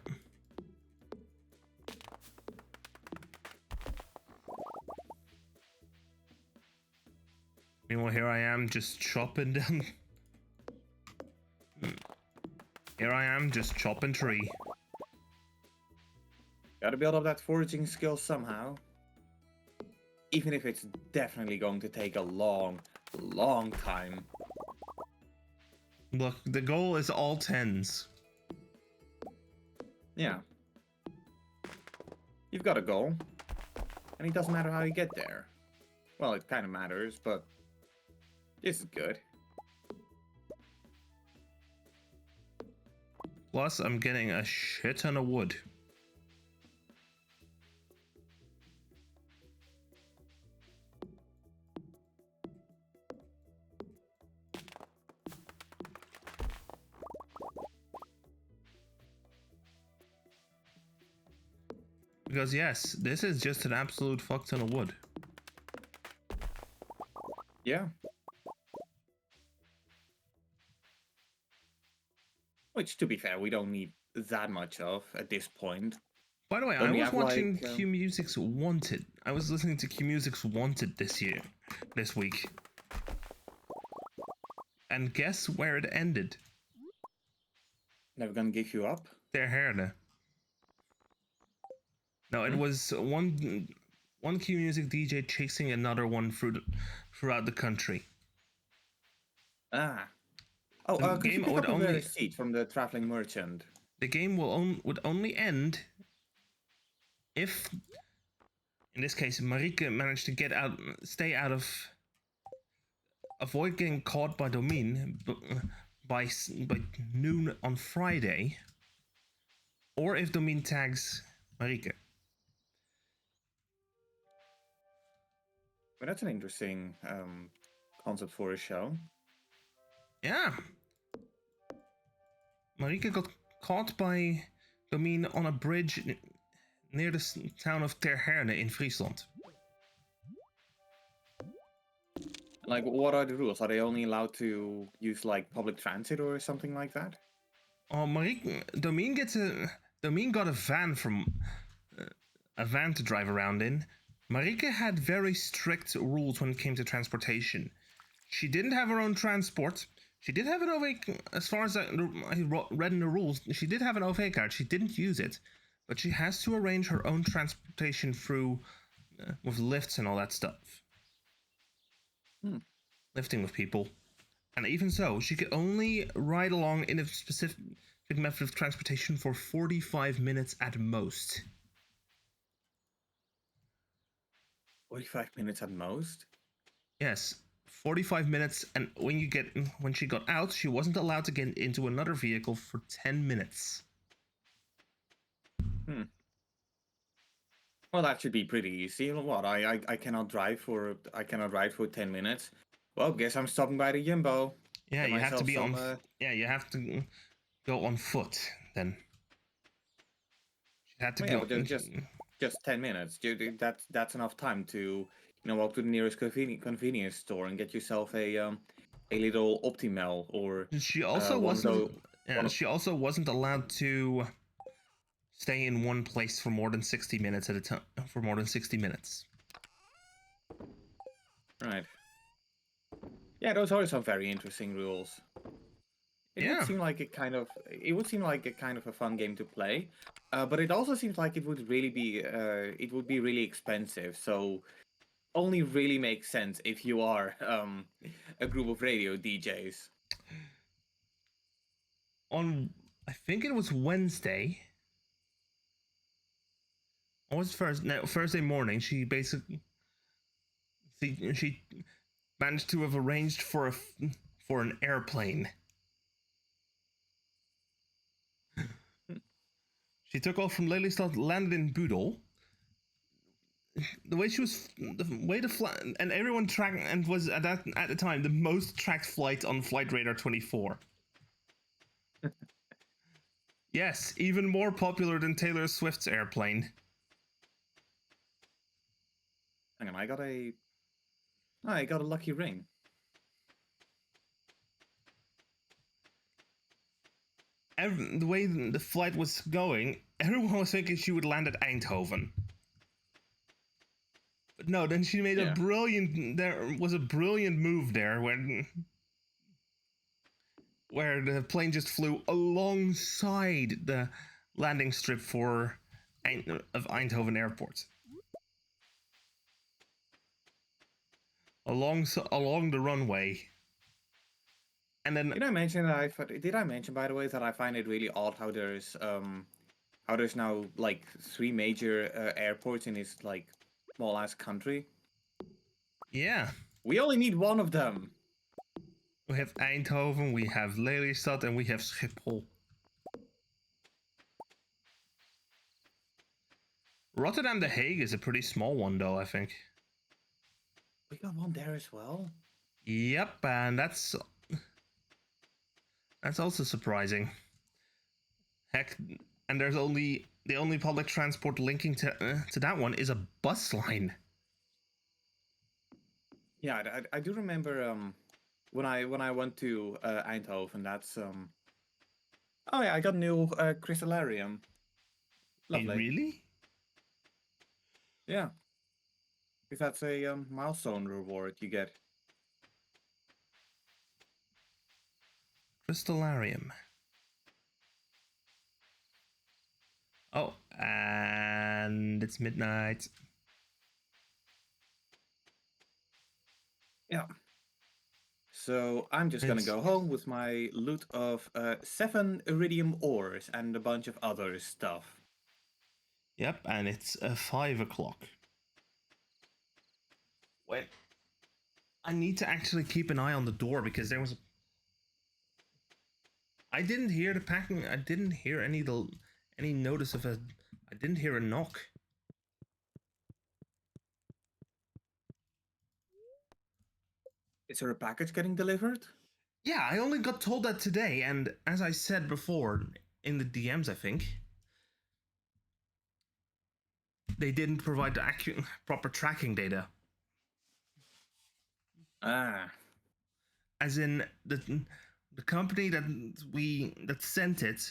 Meanwhile, here I am just chopping down. Here I am just chopping tree. Gotta build up that foraging skill somehow. Even if it's definitely going to take a long, long time. Look, the goal is all 10s. Yeah. You've got a goal. And it doesn't matter how you get there. Well, it kind of matters, but this is good. Plus, I'm getting a shit ton of wood. Because yes, this is just an absolute fuck ton of wood. Yeah. Which, to be fair, we don't need that much of at this point. By the way, Don't I we was have, watching like, Q Music's Wanted. I was listening to Q Music's Wanted this week. And guess where it ended? Never gonna give you up? Ter Herne. No, it was one Q Music DJ chasing another one throughout the country. Ah. Oh, The could you game pick would up a only receipt from the traveling merchant? the game would only end if, in this case, Marike managed to avoid getting caught by Domine by noon on Friday, or if Domine tags Marike. Well, that's an interesting concept for a show. Yeah. Marike got caught by Domine on a bridge near the town of Ter Herne in Friesland. Like, what are the rules? Are they only allowed to use, like, public transit or something like that? Oh, Domine got a van to drive around in. Marike had very strict rules when it came to transportation. She didn't have her own transport. She did have an OV, as far as I read in the rules, she did have an OV card. She didn't use it, but she has to arrange her own transportation through with lifts and all that stuff. Lifting with people. And even so, she could only ride along in a specific method of transportation for 45 minutes at most. 45 minutes at most. Yes, 45 minutes, and when she got out, she wasn't allowed to get into another vehicle for 10 minutes. Hmm. Well, that should be pretty easy. What? I cannot drive for 10 minutes. Well, guess I'm stopping by the Jumbo. Yeah, Get you have to myself be some. on. Yeah, you have to go on foot. Then she had to Well, yeah, go. but just 10 minutes. That's enough time to walk to the nearest convenience store and get yourself a little Optimal or She also one of those. wasn't. One of She also wasn't allowed to stay in one place for more than 60 minutes at a time. For more than 60 minutes. right. Yeah, those are some very interesting rules. It would Yeah. seem like a fun game to play, but it also seems like it would be really expensive. So only really makes sense if you are a group of radio DJs. On, I think it was Wednesday. Or was Thursday morning. She managed to have arranged for an airplane. She took off from Lelystad, landed in Budol. The way the flight, and everyone tracked, and was at the time the most tracked flight on Flight Radar 24. Yes, even more popular than Taylor Swift's airplane. Hang on, I got a lucky ring. The way the flight was going, everyone was thinking she would land at Eindhoven. But no, then she made a brilliant. There was a brilliant move there where the plane just flew alongside the landing strip of Eindhoven Airport. Along the runway. And then Did I mention by the way that I find it really odd how there's now like three major airports in this like small ass country? yeah, We only need one of them. we have Eindhoven, we have Lelystad, and we have Schiphol. Rotterdam The Hague is a pretty small one though, I think. We got one there as well. Yep, and that's also surprising. Heck, and the only public transport linking to that one is a bus line. Yeah, I do remember when I went to Eindhoven. That's oh yeah, I got a new crystallarium. Wait, Lovely. really? Yeah, if that's a milestone reward you get. Crystallarium. Oh, and it's midnight. Yeah. So I'm just gonna go home with my loot of 7 iridium ores and a bunch of other stuff. Yep, and it's 5 o'clock. Wait, I need to actually keep an eye on the door because there was. I didn't hear the packing. I didn't hear any notice of a. I didn't hear a knock. Is there a package getting delivered? Yeah, I only got told that today, and as I said before in the DMs, I think they didn't provide the proper tracking data. Ah. As in the company that sent it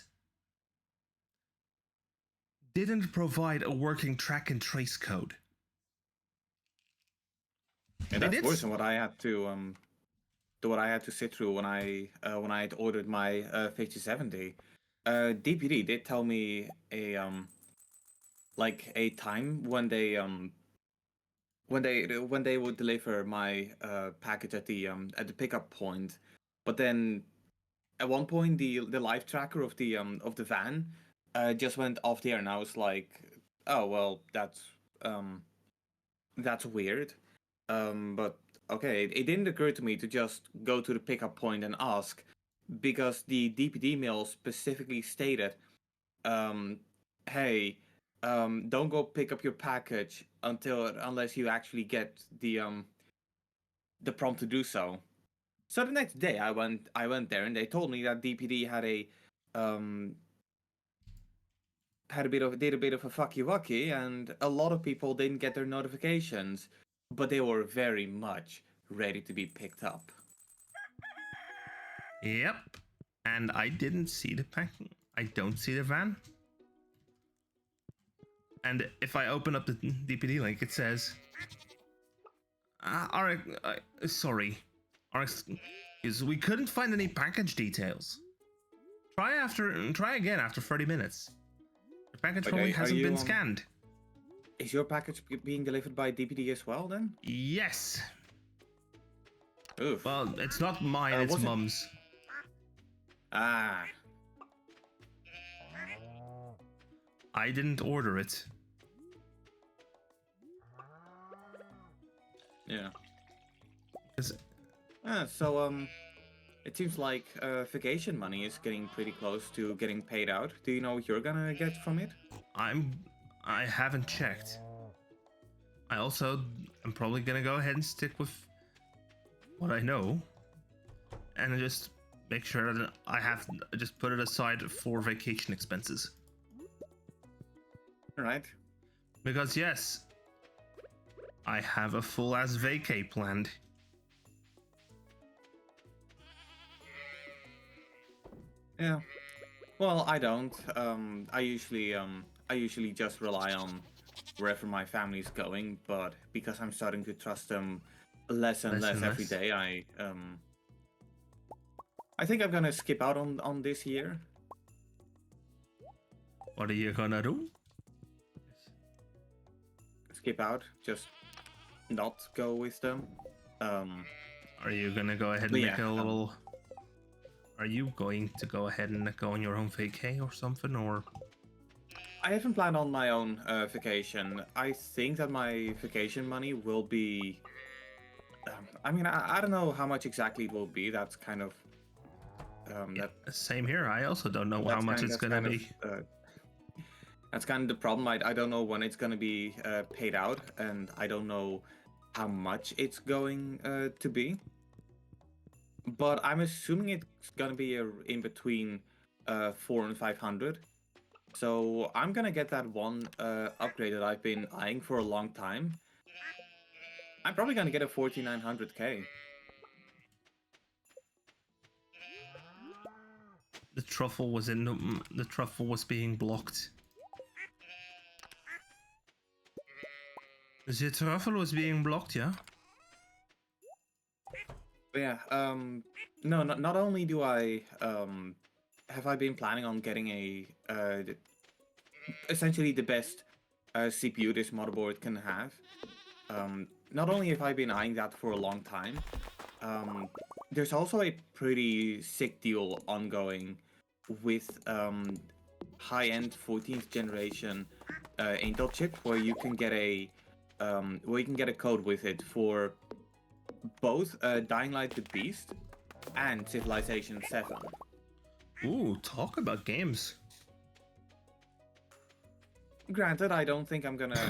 didn't provide a working track and trace code. And that's worse than what I had to sit through when I had ordered my 5070. DPD did tell me a time when they would deliver my package at the pickup point, but then at one point the live tracker of the van just went off the air, and I was like, oh well, that's that's weird. But okay, it didn't occur to me to just go to the pickup point and ask, because the DPD mail specifically stated, um, "Hey, don't go pick up your package unless you actually get the prompt to do so." So the next day, I went there, and they told me that DPD um did a bit of a fucky wucky, and a lot of people didn't get their notifications, but they were very much ready to be picked up. Yep. And I didn't see the pack. I don't see the van. And if I open up the DPD link, it says, sorry, RX, is we couldn't find any package details. Try again after 30 minutes. The package probably hasn't been scanned. Is your package being delivered by DPD as well, then? Yes. Oof. Well, it's not mine, it's Mum's. Ah. I didn't order it. Yeah. So, it seems like vacation money is getting pretty close to getting paid out. Do you know what you're gonna get from it? I haven't checked. I'm probably gonna go ahead and stick with what I know, and just make sure that I have just put it aside for vacation expenses. All right. Because yes, I have a full ass vacay planned. Yeah. Well, I don't. I usually just rely on wherever my family's going, but because I'm starting to trust them less and less every day, I think I'm gonna skip out on this year. What are you gonna do? Skip out, just not go with them. Are you gonna go ahead and make a little? Are you going to go ahead and go on your own vacay or something, or? I haven't planned on my own vacation. I think that my vacation money will be. I mean, I don't know how much exactly it will be. That's kind of. Same here. I also don't know how much it's gonna be. That's kind of the problem. I don't know when it's gonna be paid out, and I don't know how much it's going to be. But I'm assuming it's gonna be in between 400 and 500. So I'm gonna get that one upgrade that I've been eyeing for a long time. I'm probably gonna get a 4900K. The truffle was being blocked. The truffle was being blocked, yeah? Yeah, no, not only do I have I been planning on getting essentially the best CPU this motherboard can have. Not only have I been eyeing that for a long time, there's also a pretty sick deal ongoing with high-end 14th generation Intel chip, where you can get a code with it for both Dying Light the Beast and Civilization 7. Ooh, talk about games. Granted, I don't think I'm gonna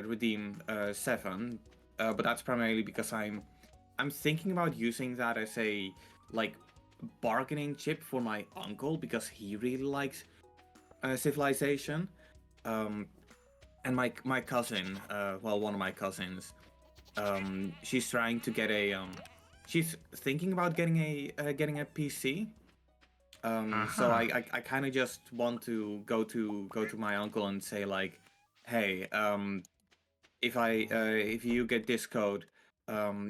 redeem 7, but that's primarily because I'm thinking about using that as a bargaining chip for my uncle, because he really likes Civilization. And my cousin, well, one of my cousins, she's trying to get she's thinking about getting a PC. So I kind of just want to go to my uncle and say like, hey, if you get this code,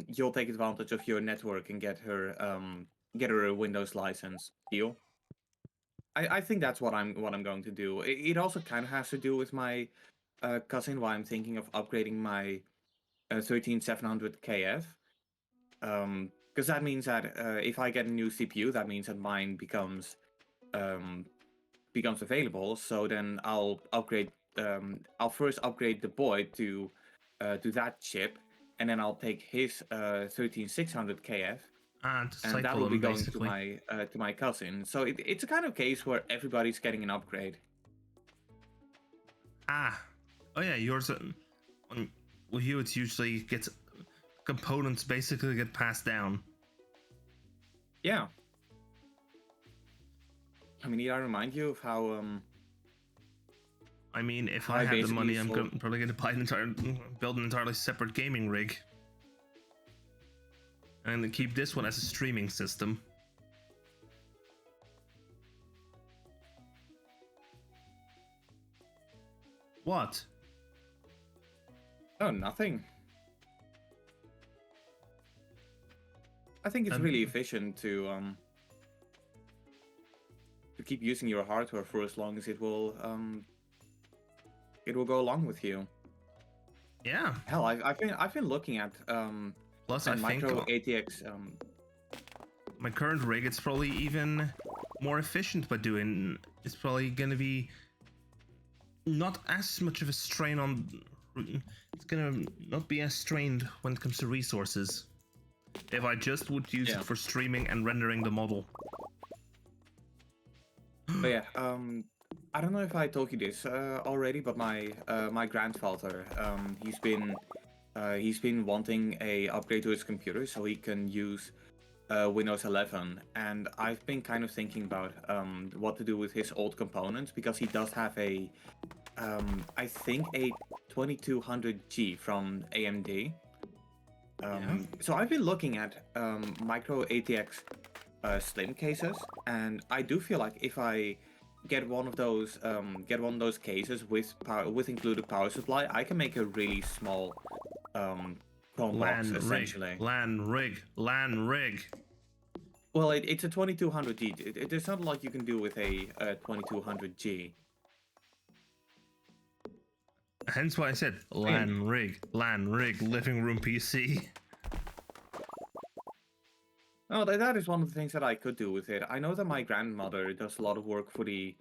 you'll take advantage of your network and get her a Windows license. Deal. I think that's what I'm going to do. It also kind of has to do with my cousin, why I'm thinking of upgrading my 13700 KF. Because that means that if I get a new CPU, that means that mine becomes available. So then I'll upgrade I'll first upgrade the boy to that chip, and then I'll take his 13600 KF, To and cycle that'll be them, going basically. to my cousin. So it's a kind of case where everybody's getting an upgrade. Oh yeah, yours. With you, it's usually gets components basically get passed down. Yeah. I mean, did I remind you of how I mean, if how I I had the basically money, I'm sold... probably going to build an entirely separate gaming rig, and keep this one as a streaming system. What? Oh, nothing. I think it's really efficient to keep using your hardware for as long as it will go along with you. Yeah. Hell, I've been looking at Plus, and I think micro ATX my current rig, it's probably even more efficient by doing. It's probably going to be not as much of a strain on. It's going to not be as strained when it comes to resources. If I just would use it for streaming and rendering the model. But yeah, I don't know if I told you this already, but my grandfather, he's been wanting a upgrade to his computer so he can use Windows 11, and I've been kind of thinking about what to do with his old components, because he does have a I think a 2200G from AMD. So I've been looking at micro ATX slim cases, and I do feel like if I get one of those cases with included power supply, I can make a really small Chrome box essentially. LAN rig. Well, it's a 2200G. There's not a lot you can do with a 2200G. Hence why I said LAN rig, living room PC. Oh, that is one of the things that I could do with it. I know that my grandmother does a lot of work for the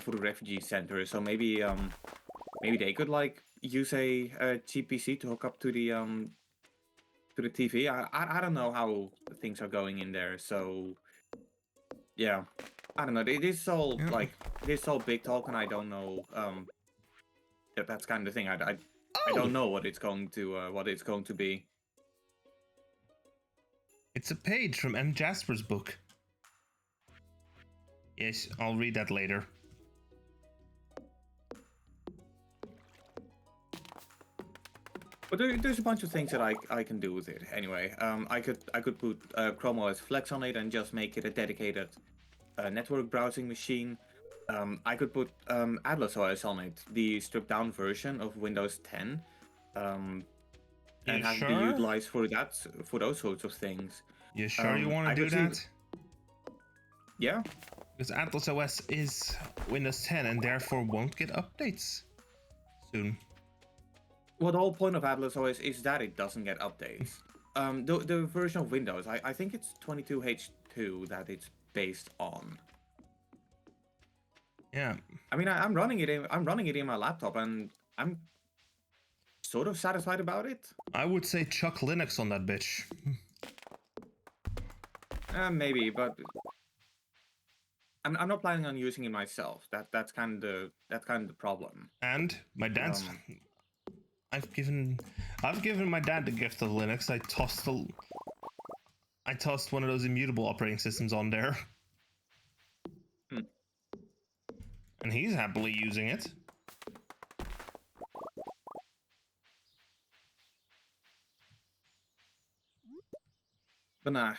refugee center, so maybe they could like use a cheap PC to hook up to the TV. I don't know how things are going in there, so yeah, I don't know. This is all like this is all big talk, and I don't know. That's kind of the thing. I don't know what it's going to be. It's a page from M. Jasper's book. Yes, I'll read that later. But there's a bunch of things that I can do with it. Anyway, I could put Chrome OS Flex on it and just make it a dedicated network browsing machine. I could put Atlas OS on it, the stripped down version of Windows 10, and have it be utilized for those sorts of things. You sure you want to do that? Yeah. Because Atlas OS is Windows 10 and therefore won't get updates soon. Well, the whole point of Atlas OS is that it doesn't get updates. The version of Windows, I think it's 22H2 that it's based on. Yeah. I mean, I'm running it in my laptop, and I'm sort of satisfied about it. I would say chuck Linux on that bitch. Maybe, but I'm not planning on using it myself. That's kind of the problem. And my dad's. I've given my dad the gift of Linux. I tossed one of those immutable operating systems on there. And he's happily using it. But nah,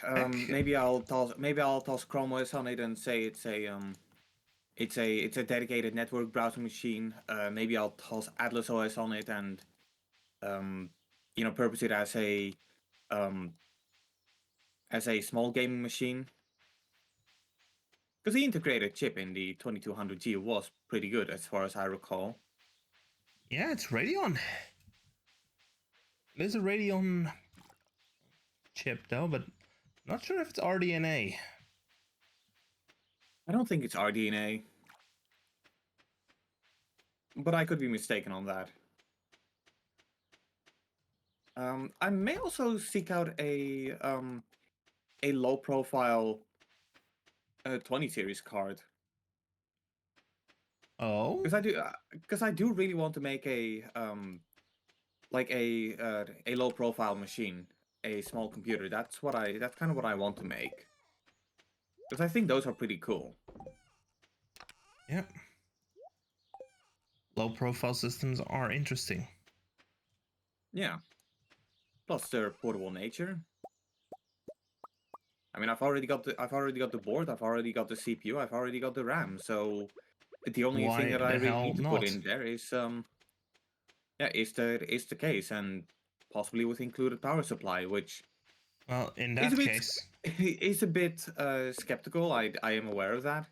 maybe I'll toss Chrome OS on it and say it's a dedicated network browsing machine. Maybe I'll toss Atlas OS on it and purpose it as a small gaming machine. Because the integrated chip in the 2200G was pretty good as far as I recall. Yeah, it's Radeon. There's a Radeon chip though, but not sure if it's RDNA. I don't think it's RDNA. but I could be mistaken on that. I may also seek out a low profile 20 series card Oh, because I do really want to make like a low profile machine, a small computer. That's kind of what I want to make because I think those are pretty cool. yep. Low profile systems are interesting. Yeah. Plus their portable nature. I mean, I've already got the board, I've already got the CPU, I've already got the RAM. So the only thing Why that I the really hell need to put not? in there is yeah, is the case, and possibly with included power supply, which Well, in is a that bit case, is a bit skeptical. I am aware of that.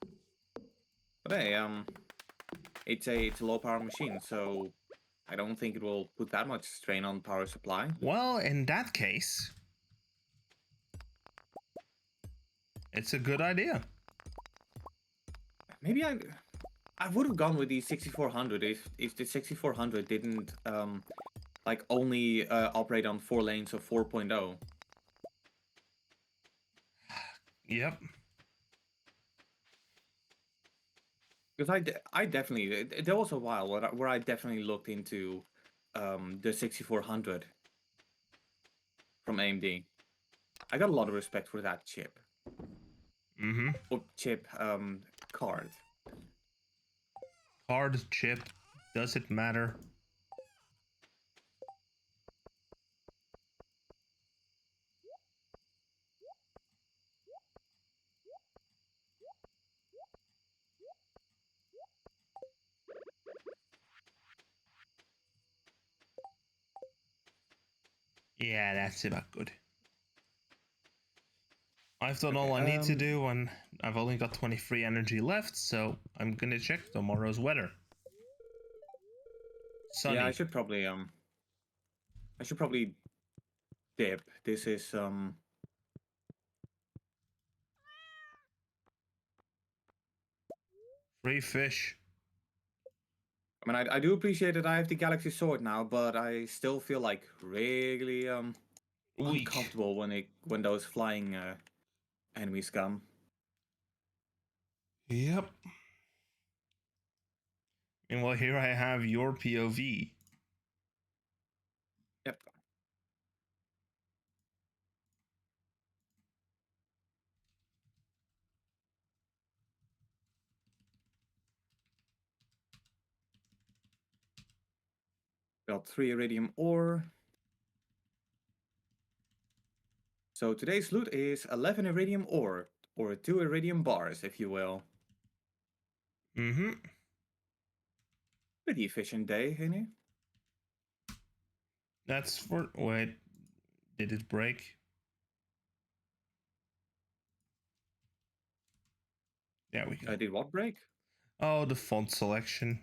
But hey, it's a low power machine, so I don't think it will put that much strain on power supply. it's a good idea. Maybe I would have gone with the 6400 if the 6400 didn't like only operate on 4 lanes of 4.0. Yep. Because I definitely there was a while where I definitely looked into the 6400 from AMD. I got a lot of respect for that chip Mm-hmm. or chip card. Hard chip. Does it matter? Yeah, that's about good. I've done Okay. all I need to do, and I've only got 23 energy left, so I'm gonna check tomorrow's weather. Yeah, Sunny. I should probably dip. This is Free fish. I mean I do appreciate that I have the Galaxy Sword now, but I still feel like really Weak. uncomfortable when those flying enemies come. Yep. And well, here I have your POV. Yep. Got 3 iridium ore. So today's loot is 11 iridium ore, or 2 iridium bars, if you will. Mm-hmm. Pretty efficient day, ain't it? That's for. Wait. Did it break? There we go. Did what break? Oh, the font selection.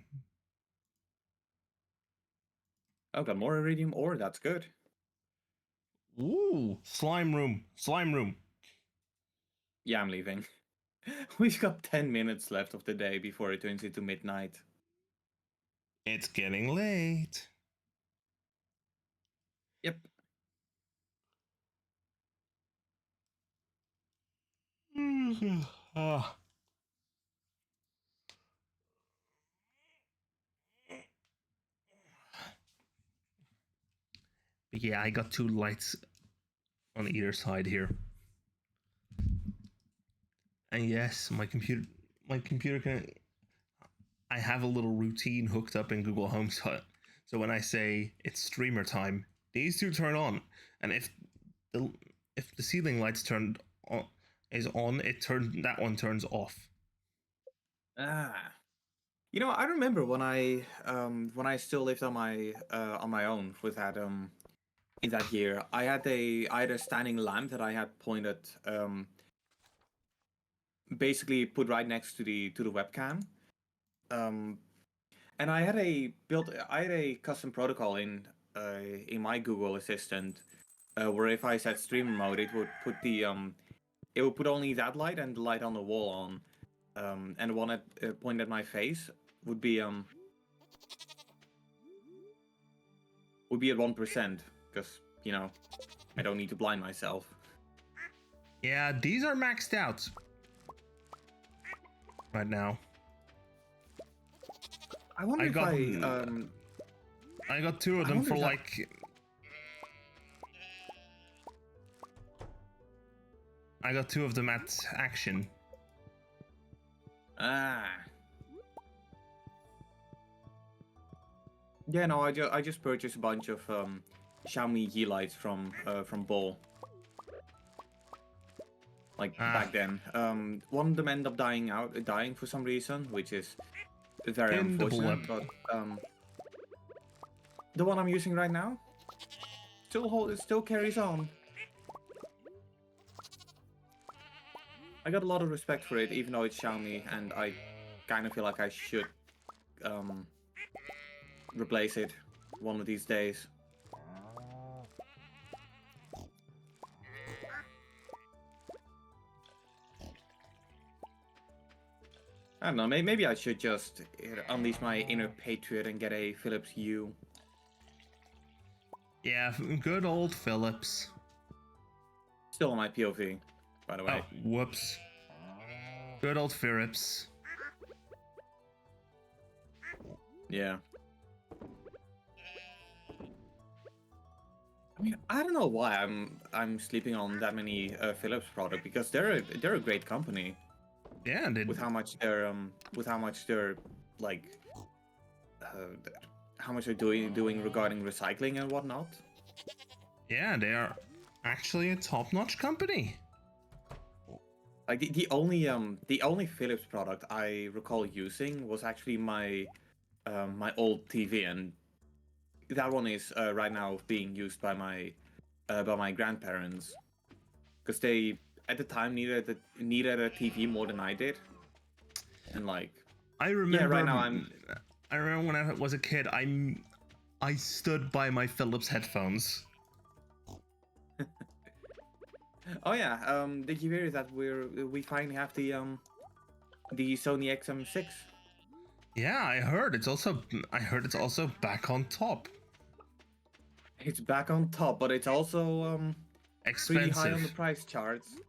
Oh, got more iridium ore, that's good. Ooh, slime room. Slime room. Yeah, I'm leaving. We've got 10 minutes left of the day before it turns into midnight. It's getting late. Yep. Ah. Yeah, I got two lights on either side here. And yes, my computer can. I have a little routine hooked up in Google Home, so when I say it's streamer time, these two turn on, and the if the ceiling lights turned on is on, that one turns off. Ah. You know, I remember when I still lived on my own with that in that year. I had a standing lamp that I had pointed basically put right next to the webcam. Um and I had a custom protocol in my Google Assistant where if I set streamer mode, it would put only that light and the light on the wall on, and the one at point at my face would be would be at 1%, because, you know, I don't need to blind myself. Yeah, these are maxed out right now. I wonder I if got I got 2 of I them wonder for if that- like I got 2 of them at Action. Ah. Yeah, no, I just purchased a bunch of Xiaomi Yi lights from Ball. Like back then. One of them ended up dying for some reason, which is very In the unfortunate. bullet. But the one I'm using right now still carries on. I got a lot of respect for it, even though it's Xiaomi, and I kind of feel like I should replace it one of these days. I don't know, maybe I should just unleash my inner patriot and get a Philips Hue. Yeah, good old Philips. Still on my POV, by the way. Oh, whoops. Good old Philips. Yeah. I mean, I don't know why I'm sleeping on that many Philips product, because they're a great company. Yeah, With how much they're like how much they're doing regarding recycling and whatnot. yeah, they are actually a top-notch company. Like the only Philips product I recall using was actually my my old TV, and that one is right now being used by my grandparents, because they at the time needed a TV more than I did, and like I remember. yeah, right now I remember when I was a kid. I stood by my Philips headphones. Oh yeah, did you hear that we finally have the Sony XM6? Yeah, I heard it's also back on top. It's back on top, but it's also pretty high on the Expensive. price charts.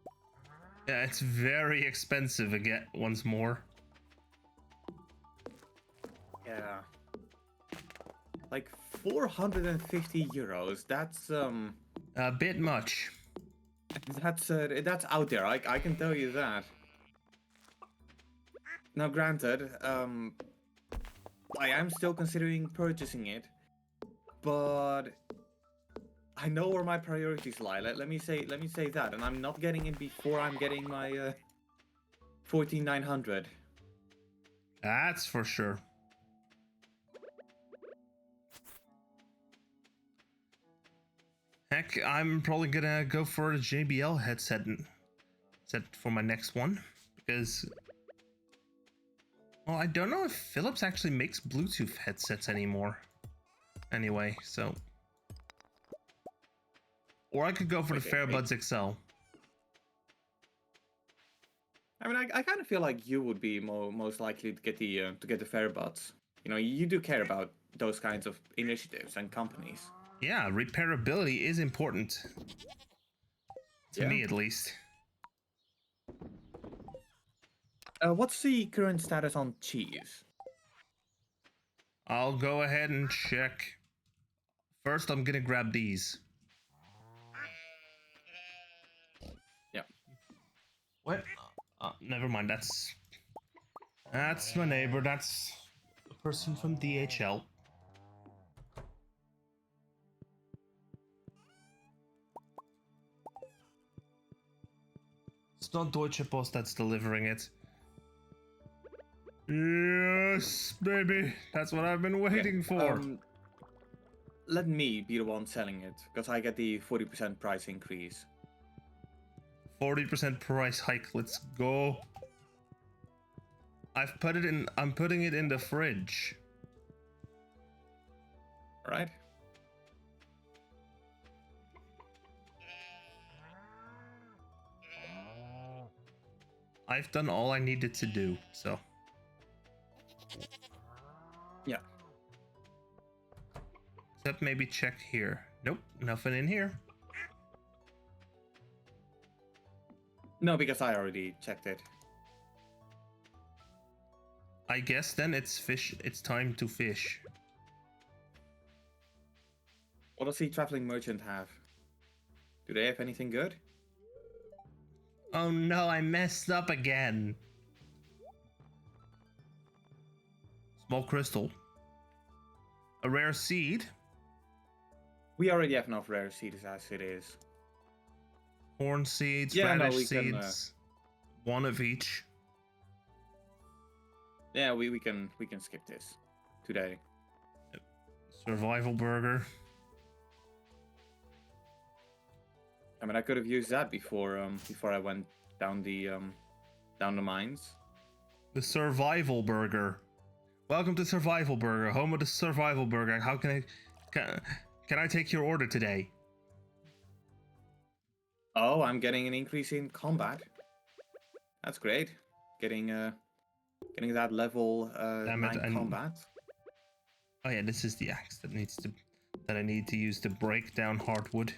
Yeah, it's very expensive again once more. Yeah. Like 450 euros. That's A bit much. that's out there. I can tell you that. Now, granted, I am still considering purchasing it, but I know where my priorities lie. Let me say that, and I'm not getting it before I'm getting my 14900. That's for sure. Heck, I'm probably gonna go for a JBL headset for my next one, because, well, I don't know if Philips actually makes Bluetooth headsets anymore. Anyway, so, or I could go for the Fairbuds XL. I mean, I kind of feel like you would be most likely to get the Fairbuds. You know, you do care about those kinds of initiatives and companies. Yeah, repairability is important. To me, at least. What's the current status on cheese? I'll go ahead and check. First, I'm gonna grab these. Yeah. What? Never mind. That's my neighbor. That's a person from DHL. It's not Deutsche Post that's delivering it. Yes, baby. That's what I've been waiting for. Let me be the one selling it, because I get the 40% price increase. 40% price hike. Let's go. I'm putting it in the fridge. All right. I've done all I needed to do, so. Except maybe check here. Nope, nothing in here. No, because I already checked it. I guess then it's fish. It's time to fish. What does the traveling merchant have? Do they have anything good? Oh no, I messed up again. Small crystal. A rare seed. We already have enough rare seeds as it is. Corn seeds, Yeah, no, radish we can, seeds. One of each. Yeah, we can skip this today. Survival burger. I mean, I could have used that before I went down the mines. The survival burger. Welcome to Survival Burger, home of the Survival Burger. How can I take your order today? Oh, I'm getting an increase in combat. That's great. Getting that level 9 combat. Oh yeah, this is the axe that I need to use to break down hardwood.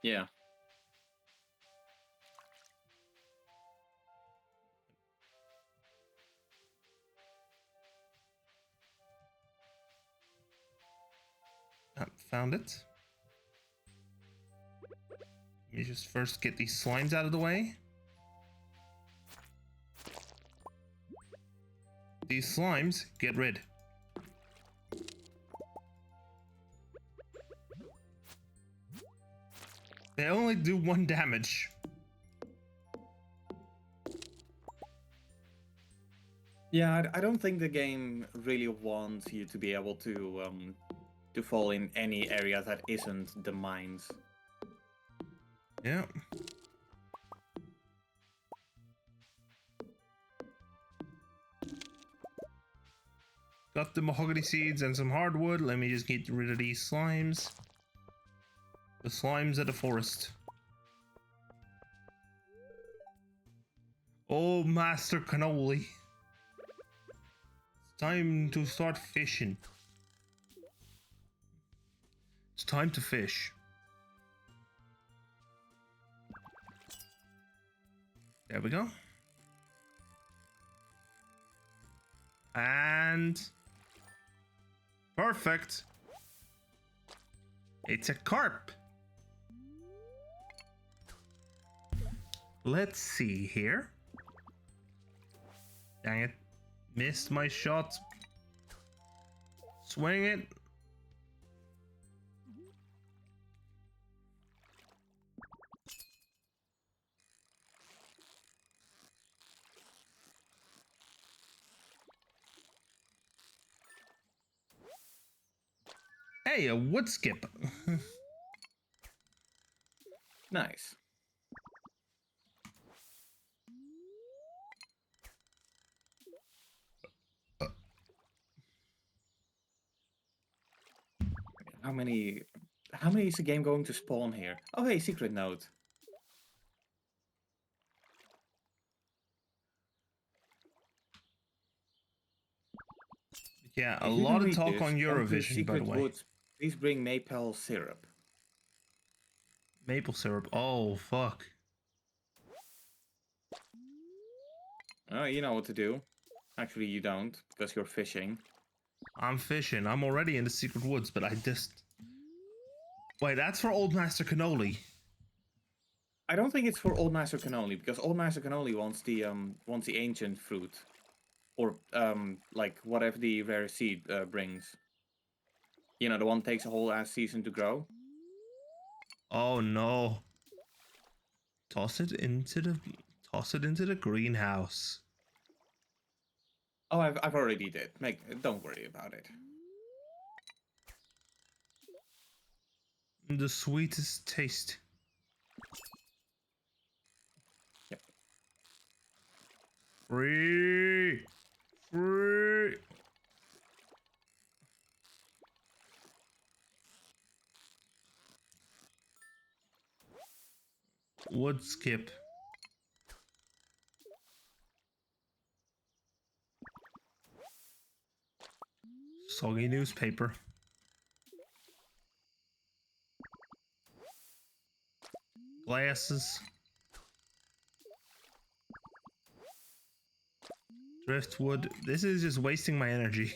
Yeah. Found it. Let me just first get these slimes out of the way. These slimes, get rid. They only do 1 damage. Yeah, I don't think the game really wants you to be able to fall in any area that isn't the mines. Yeah. Got the mahogany seeds and some hardwood. Let me just get rid of these slimes. The slimes of the forest. Oh, Master Cannoli. It's time to start fishing. It's time to fish. There we go. And perfect. It's a carp. Let's see here. Dang it. Missed my shot. Swing it. Hey, a wood skip. Nice. How many is the game going to spawn here? Oh hey, secret note. Yeah, a If you lot can of read talk this, on come to Eurovision, by the Secret way. Woods. Please bring maple syrup. Maple syrup. Oh, fuck. Oh, you know what to do. Actually, you don't, because you're fishing. I'm fishing. I'm already in the secret woods, but I just... Wait, that's for Old Master Cannoli. I don't think it's for Old Master Cannoli, because Old Master Cannoli wants the ancient fruit. Or, like, whatever the rare seed brings. You know, the one takes a whole ass season to grow. Oh no. Toss it into the greenhouse. Oh, I've already did. Don't worry about it. The sweetest taste. Yep. Free! Free! Wood skip. Soggy newspaper. glasses. Driftwood. This is just wasting my energy.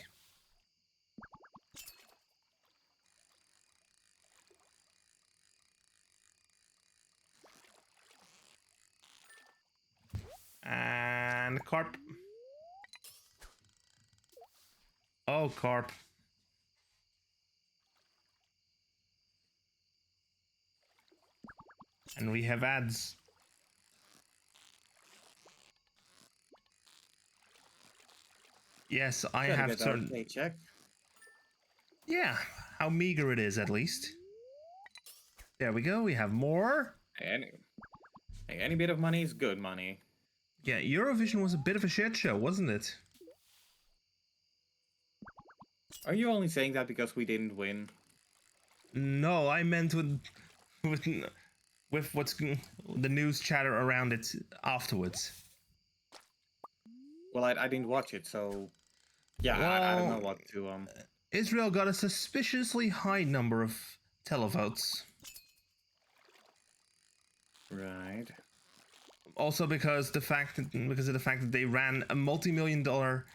And carp. Oh, carp. And we have ads. Yes, I Gotta have get that certain. paycheck. Yeah, how meager it is, at least. There we go. We have more. Any bit of money is good money. Yeah, Eurovision was a bit of a shit show, wasn't it? Are you only saying that because we didn't win? No, I meant with with what's the news chatter around it afterwards. Well, I didn't watch it, so yeah, I don't know Well, what to Israel got a suspiciously high number of televotes. Right. Also because of the fact that they ran a multi-million-dollar,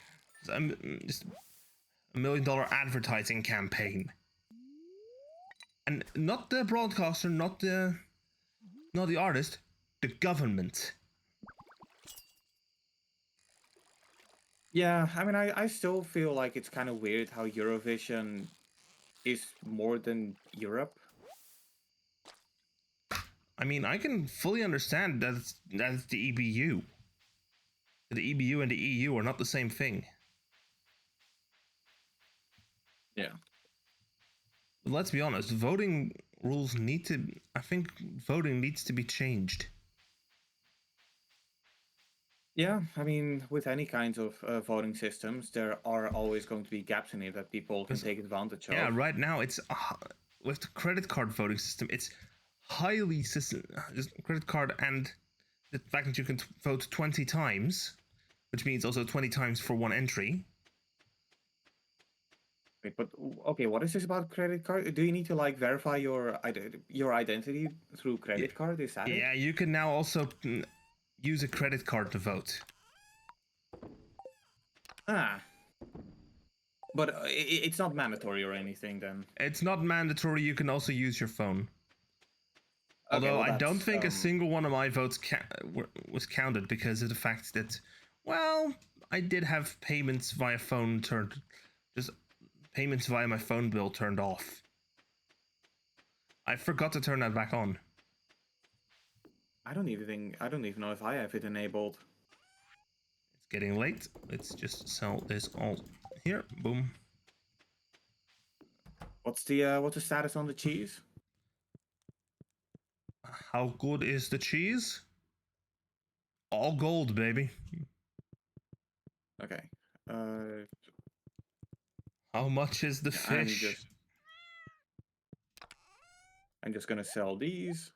just $1 million advertising campaign, and not the broadcaster, not the artist, the government. Yeah, I mean, I still feel like it's kind of weird how Eurovision is more than Europe. I mean, I can fully understand that's the EBU. The EBU and the EU are not the same thing. Yeah. But let's be honest, voting rules need to. I think voting needs to be changed. Yeah, I mean, with any kinds of voting systems, there are always going to be gaps in it that people can take advantage of. Yeah, right now it's with the credit card voting system. It's highly credit card, and the fact that you can vote 20 times, which means also 20 times for one entry. Wait, but okay, what is this about credit card? Do you need to like verify your identity through credit card? Is that it? Yeah, you can now also use a credit card to vote. Ah. But it's not mandatory or anything then. It's not mandatory. You can also use your phone. Okay, Although well, I don't think a that's, single one of my votes was counted because of the fact that, well, I did have payments via phone just payments via my phone bill turned off. I forgot to turn that back on. I don't even know if I have it enabled. It's getting late. Let's just sell this all here. Boom. What's the status on the cheese? How good is the cheese? All gold, baby. Okay. Uh, How much is the fish? I'm just gonna sell these.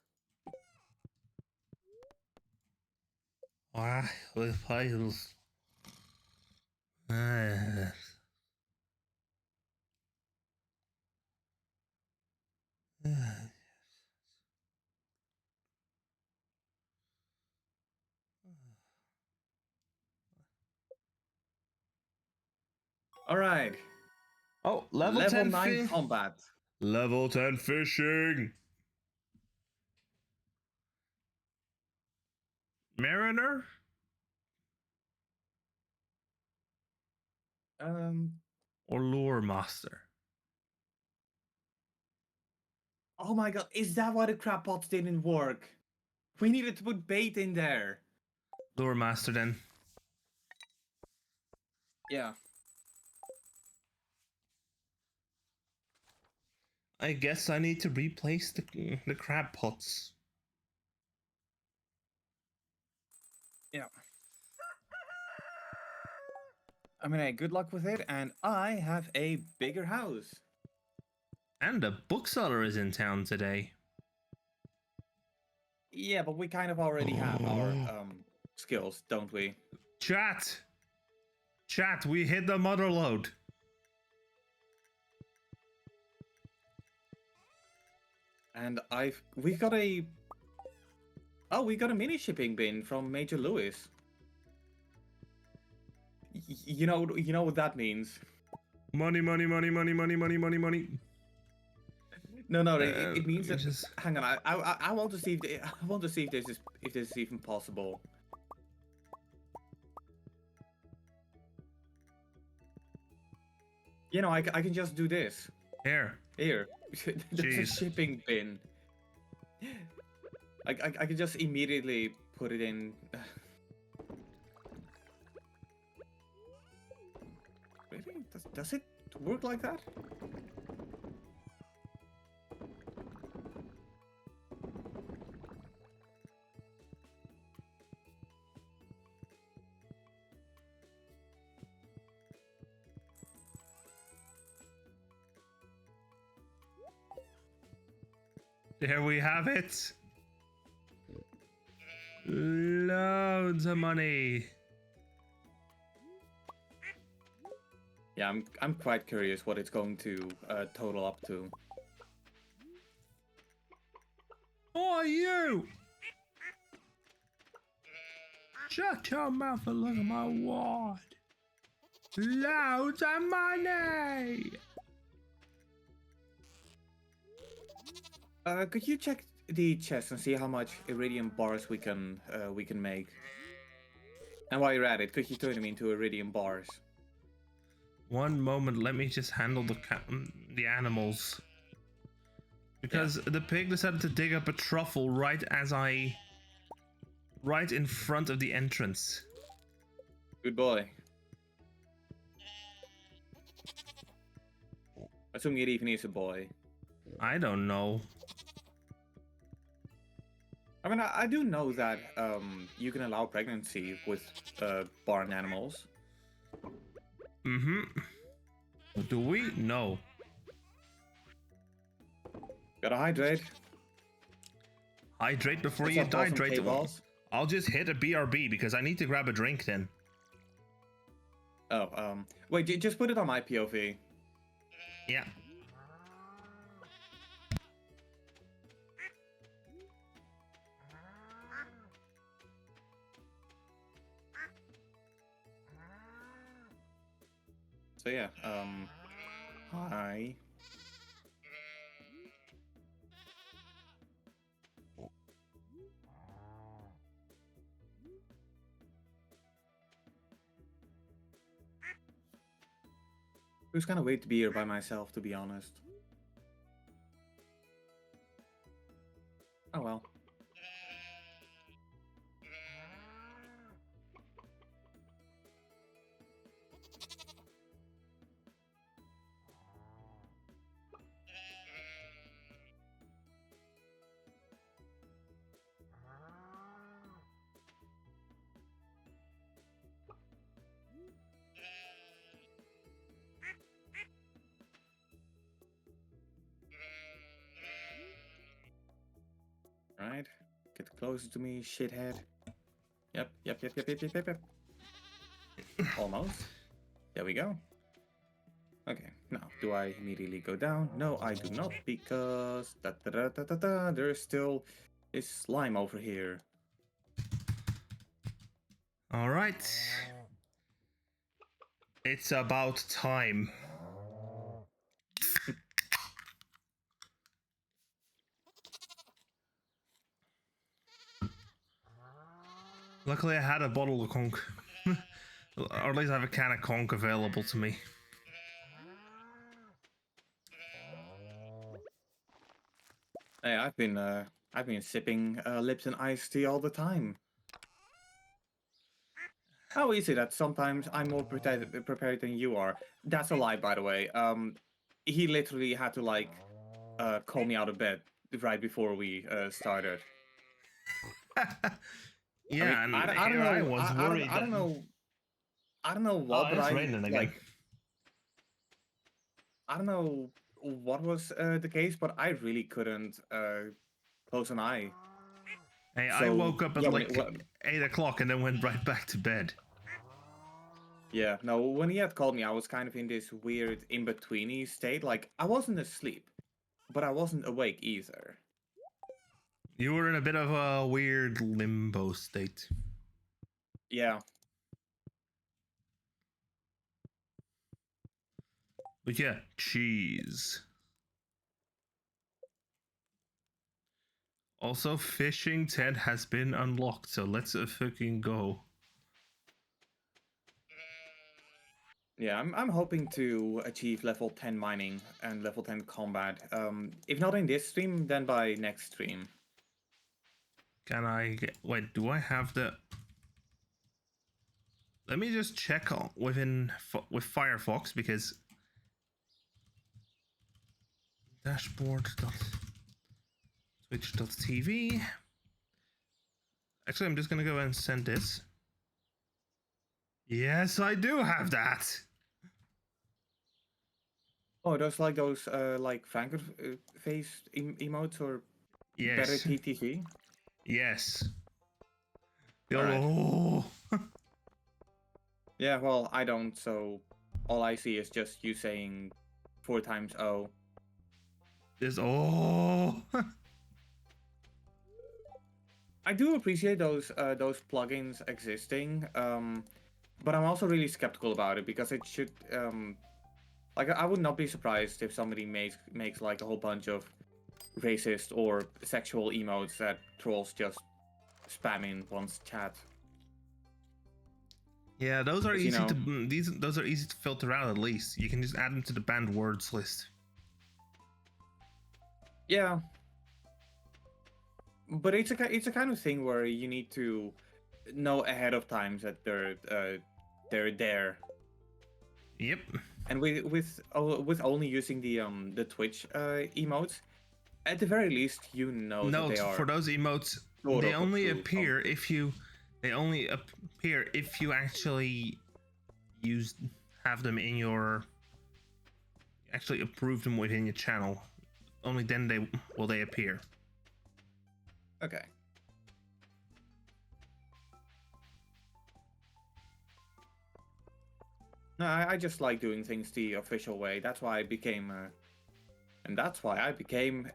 Ah, with piles. Ah. All right. Oh, level 10 9 combat. Level 10 fishing. Mariner? Or lure master? Oh my god, is that why the crab pots didn't work? We needed to put bait in there. Lure master then. Yeah. I guess I need to replace the crab pots. Yeah. I mean, hey, good luck with it, and I have a bigger house. And a bookseller is in town today. Yeah, but we kind of already have our skills, don't we? Chat! Chat, we hit the mother lode. And we've got a Oh, we got a mini shipping bin from Major Lewis. You know what that means. Money, money, money, money, money, money, money, money. No, no, it means that. Just... Hang on, I want to see if I want to see if this is even possible. You know, I can just do this. Here. Here, there's a Jeez. shipping bin. I can just immediately put it in. Really? Does it work like that? There we have it. Loads of money. Yeah, I'm quite curious what it's going to total up to. Oh, you! Shut your mouth and look at my ward. Loads of money. Could you check the chest and see how much iridium bars we can make? And while you're at it, could you turn them into iridium bars? One moment, let me just handle the animals. Because the pig decided to dig up a truffle right in front of the entrance. Good boy. Assuming it even is a boy. I don't know. I mean, I do know that you can allow pregnancy with barn animals. Mm-hmm. Do we? No. Gotta hydrate. Hydrate before Let's you not toss some dihydrate. K-balls. I'll just hit a BRB because I need to grab a drink then. Oh, wait, just put it on my POV. Yeah. So yeah, hi. It was kind of weird to be here by myself, to be honest. Oh well. Right, get closer to me, shithead. Yep. Almost. There we go. Okay, now, do I immediately go down? No, I do not, because there is still this slime over here. All right. It's about time. Luckily, I had a bottle of conch. Or at least I have a can of conch available to me. Hey, I've been sipping Lipton iced tea all the time. How is it that sometimes I'm more prepared than you are? That's a lie, by the way. He literally had to like call me out of bed right before we started. Yeah, I mean, and I don't here I know. was worried I don't that... know. I don't know Oh, what, but it's raining again. like. I don't know what was the case, but I really couldn't close an eye. Hey, I So, woke up at yeah, like 8 o'clock and then went right back to bed. yeah, no, when he had called me, I was kind of in this weird in-betweeny state. Like, I wasn't asleep, but I wasn't awake either. You were in a bit of a weird limbo state. Yeah. But yeah, cheese. Also, fishing 10 has been unlocked, so let's fucking go. Yeah, I'm hoping to achieve level 10 mining and level 10 combat. If not in this stream, then by next stream. Can I get... Wait, do I have the... Let me just check with Firefox, because... Dashboard.twitch.tv. Actually, I'm just gonna go and send this. Yes, I do have that! Oh, those like Franker face emotes or better Yes. TTV? Yes. Alright. Oh. Yeah, well, I don't, so all I see is just you saying 4 times O. This oh. I do appreciate those plugins existing, but I'm also really skeptical about it because it should like I would not be surprised if somebody makes like a whole bunch of racist or sexual emotes that trolls just spam in one's chat. Yeah, those are 'Cause, you easy know, to those are easy to filter out. At least you can just add them to the banned words list. yeah, but it's a kind of thing where you need to know ahead of time that they're there. Yep. And with only using the Twitch emotes, at the very least you know that Note they for are those emotes, sort they of only approved. appear if you actually have them in your actually approve them within your channel. Only then they appear. Okay. No, I just like doing things the official way. That's why I became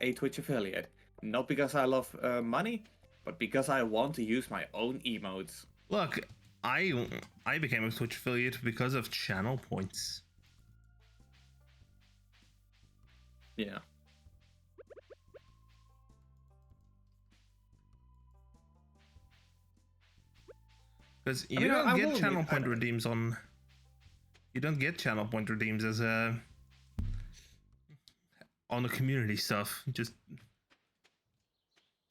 a Twitch affiliate. Not because I love money, but because I want to use my own emotes. Look, I became a Twitch affiliate because of channel points. Yeah. Because you don't I get will channel admit, point redeems on. You don't get channel point redeems as a on the community stuff. Just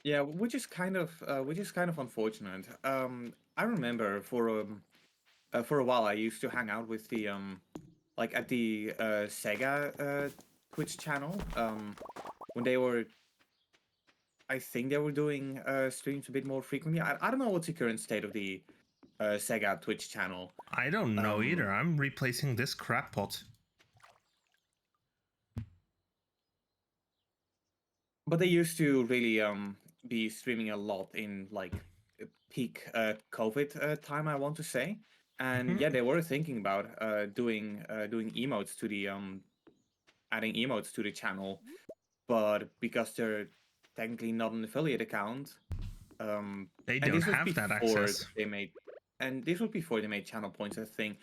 yeah, which is kind of unfortunate. I remember for a while I used to hang out with the like at the Sega Twitch channel when they were. I think they were doing streams a bit more frequently. I don't know what's the current state of the Sega Twitch channel. I don't know either. I'm replacing this crap pot. But they used to really be streaming a lot in like peak COVID time, I want to say. And yeah, they were thinking about doing emotes to the adding emotes to the channel, but because they're technically not an affiliate account, They and don't this was have that before access. they made, channel points a thing.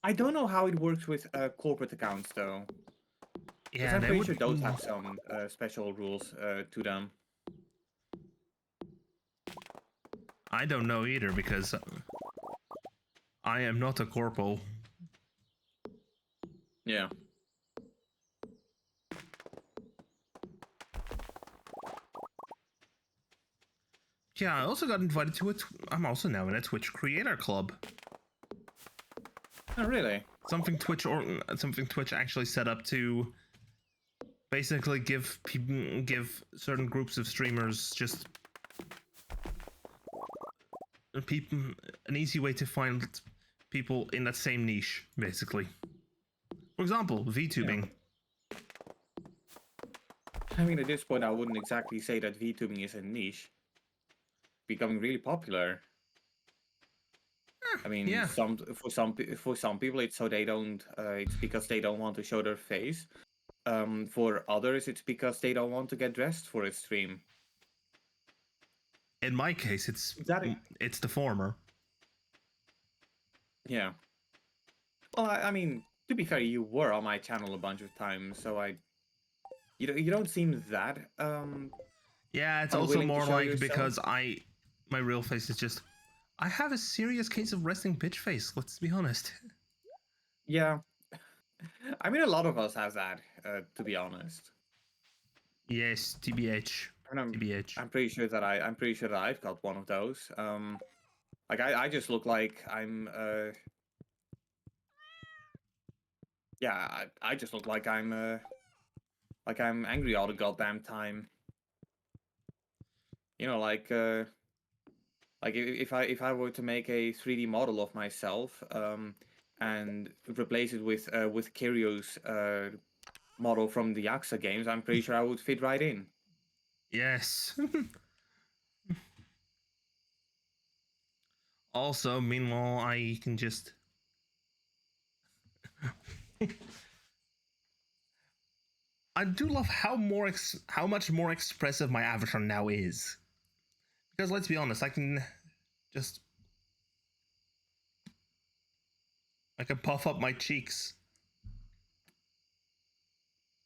I don't know how it works with corporate accounts though, because Yeah, I'm they pretty would. sure those have some special rules to them. I don't know either because I am not a corpo. Yeah. Yeah, I also got invited to I'm also now in a Twitch creator club. Oh, really? Something Twitch actually set up to basically give certain groups of streamers just people an easy way to find people in that same niche, basically. For example, VTubing. Yeah. I mean, at this point, I wouldn't exactly say that VTubing is a niche. Becoming really popular. I mean, Yeah, for some people, it's so they don't. It's because they don't want to show their face. For others, it's because they don't want to get dressed for a stream. in my case, That it's the former. yeah. Well, I mean, to be fair, you were on my channel a bunch of times, so you don't seem that Yeah, it's also unwilling to more show like yourself. because my real face is just I have a serious case of resting bitch face. Let's be honest. Yeah, I mean, a lot of us have that, to be honest. Yes, TBH, And TBH. I'm pretty sure that I've got one of those. Like I just look like I'm yeah, I just look like I'm angry all the goddamn time. You know, like if I were to make a 3D model of myself, and replace it with Kirio's model from the Yakuza games, I'm pretty sure I would fit right in. Yes. Also, meanwhile, I can just. I do love how much more expressive my avatar now is. Because let's be honest, just I can puff up my cheeks.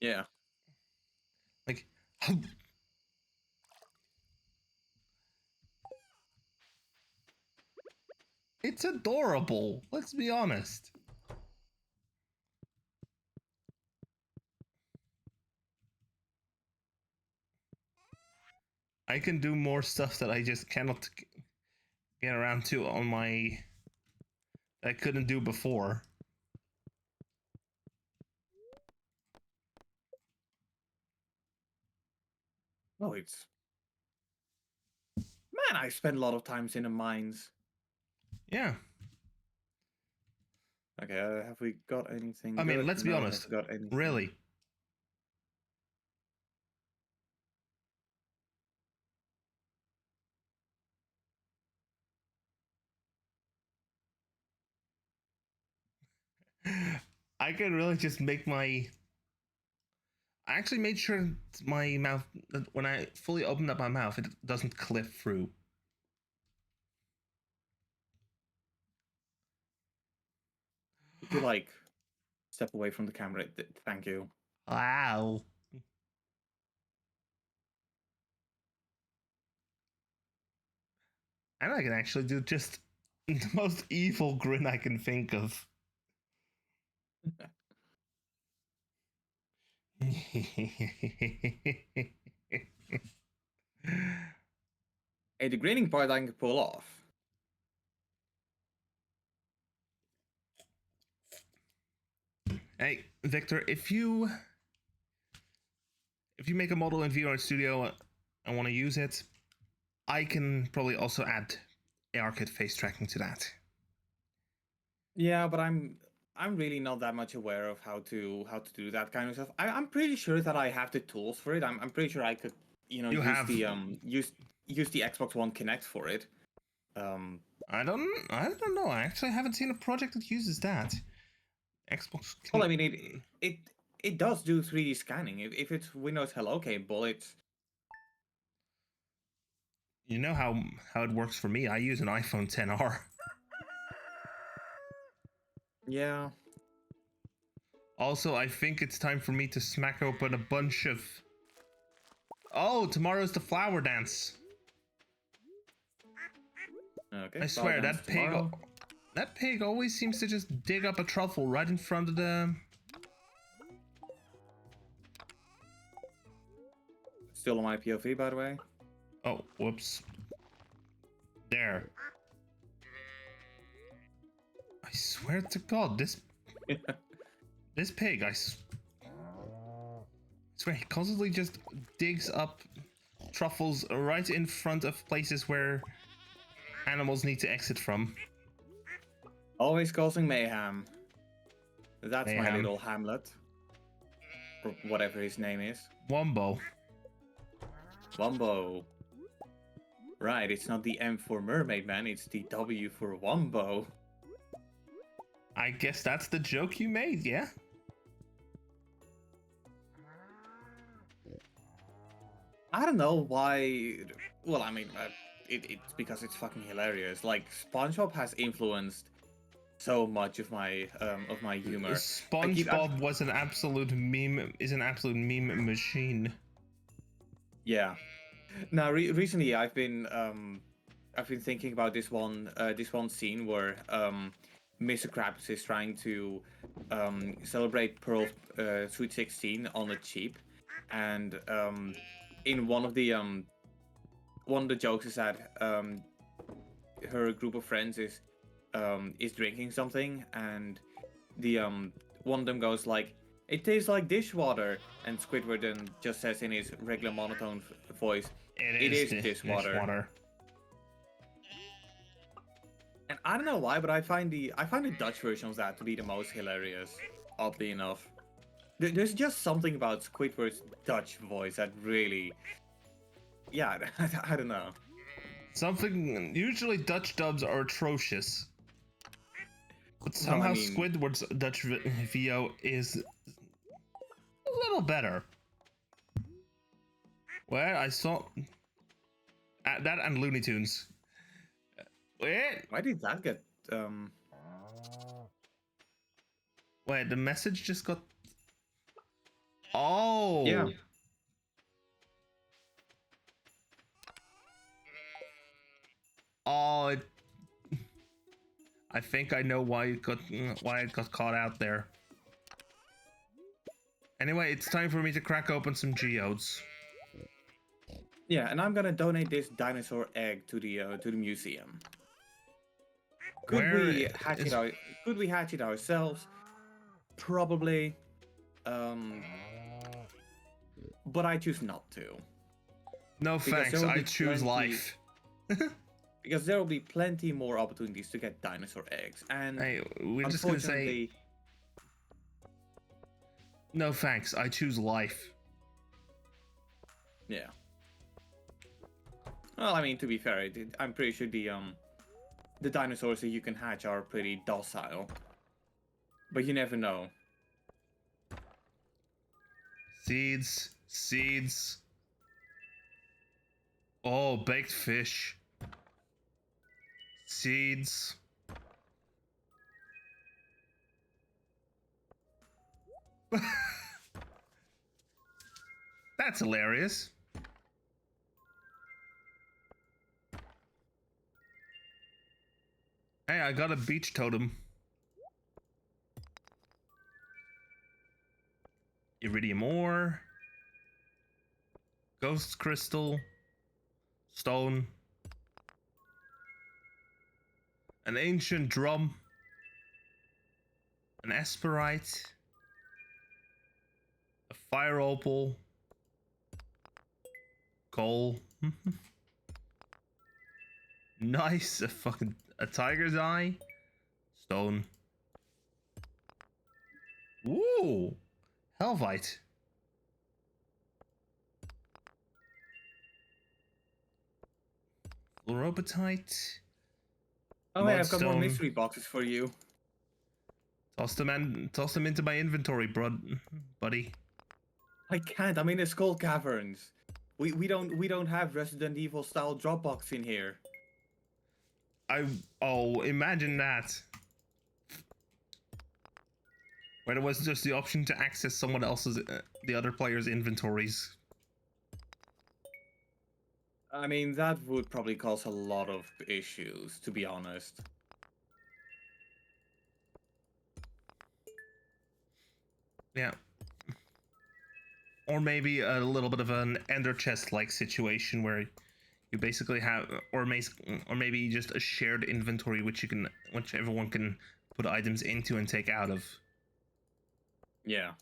Yeah. Like it's adorable. Let's be honest. I can do more stuff that I just cannot get around to on my that I couldn't do before. Oh, it's man. I spend a lot of times in the mines. Yeah. Okay, have we got anything I mean, good? let's be No, honest. have got anything? Really. I can really just make my I actually made sure my mouth when I fully opened up my mouth it doesn't clip through. Would you like step away from the camera? Thank you. Wow. And I can actually do just the most evil grin I can think of. Hey, the grinning part I can pull off. Hey, Victor, if you make a model in VR Studio and want to use it, I can probably also add ARKit face tracking to that. Yeah, but I'm really not that much aware of how to do that kind of stuff. I'm pretty sure that I have the tools for it. I'm pretty sure I could, you know, You use have the use the Xbox One Connect for it. I don't know. I actually haven't seen a project that uses that. Xbox Well, can, I mean it does do 3D scanning. If it's Windows Hello capable, it's you know how it works for me. I use an iPhone 10R. yeah. Also, I think it's time for me to smack open a bunch of. Oh, tomorrow's the flower dance. Okay. I Flower swear dance that pig. tomorrow. That pig always seems to just dig up a truffle right in front of the. Still on my POV, by the way. Oh, whoops. There. I swear to God, this pig. Swear he constantly just digs up truffles right in front of places where animals need to exit from. Always causing mayhem. That's my Mayhem. little Hamlet. Or whatever his name is. Wombo. Wumbo. Right, it's not the M for Mermaid Man, it's the W for Wumbo. I guess that's the joke you made, yeah? I don't know why. Well, I mean, it's because it's fucking hilarious. Like SpongeBob has influenced so much of my humor. SpongeBob was an absolute meme. Is an absolute meme machine. Yeah. Now recently I've been thinking about this one scene where Mr. Krabs is trying to celebrate Pearl's Sweet 16 on the cheap, and in one of the jokes is that her group of friends is drinking something, and the one of them goes like, "It tastes like dishwater," and Squidward then just says in his regular monotone voice, "It is dishwater." And I don't know why, but I find the Dutch version of that to be the most hilarious. Oddly enough, there's just something about Squidward's Dutch voice that really, yeah, I don't know. Something. Usually Dutch dubs are atrocious, but No, I somehow mean, Squidward's Dutch VO is a little better. Well, I saw that and Looney Tunes. Wait, why did that get wait, the message just got. Oh. yeah. Oh, I think I know why it got caught out there. Anyway, it's time for me to crack open some geodes. Yeah, and I'm gonna donate this dinosaur egg to the museum. Could we hatch it out? Could we hatch it ourselves? Probably. But I choose not to. No thanks, I choose life. Because there will be plenty more opportunities to get dinosaur eggs, and Hey, we're just gonna say no thanks, I choose life. Yeah. Well, I mean, to be fair, I'm pretty sure the dinosaurs that you can hatch are pretty docile, but you never know. Seeds, seeds. Oh, baked fish. Seeds. That's hilarious. Hey, I got a beach totem. Iridium ore. Ghost crystal. Stone. An ancient drum. An esperite. A fire opal. Coal. Nice. A tiger's eye. Stone. Ooh. Helvite. Fluorobitite. Oh, yeah, I've got more Mudstone. mystery boxes for you. Toss them into my inventory, buddy. I can't. I'm in the Skull Caverns. We don't have Resident Evil style Dropbox in here. Imagine that. Where there was just the option to access someone else's, the other player's inventories. I mean, that would probably cause a lot of issues, to be honest. Yeah. Or maybe a little bit of an Ender chest-like situation where you basically have, or maybe just a shared inventory which everyone can put items into and take out of. Yeah.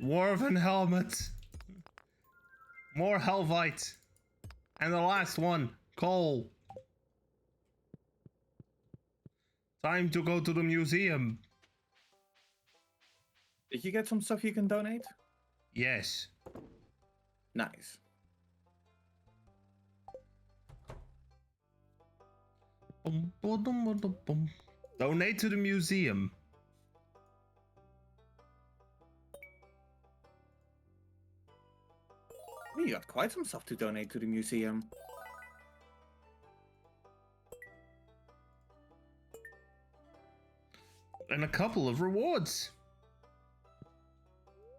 Dwarven helmet. More Helvite. And the last one, coal. Time to go to the museum. Did you get some stuff you can donate? Yes. Nice. Donate to the museum. you got quite some stuff to donate to the museum. And a couple of rewards.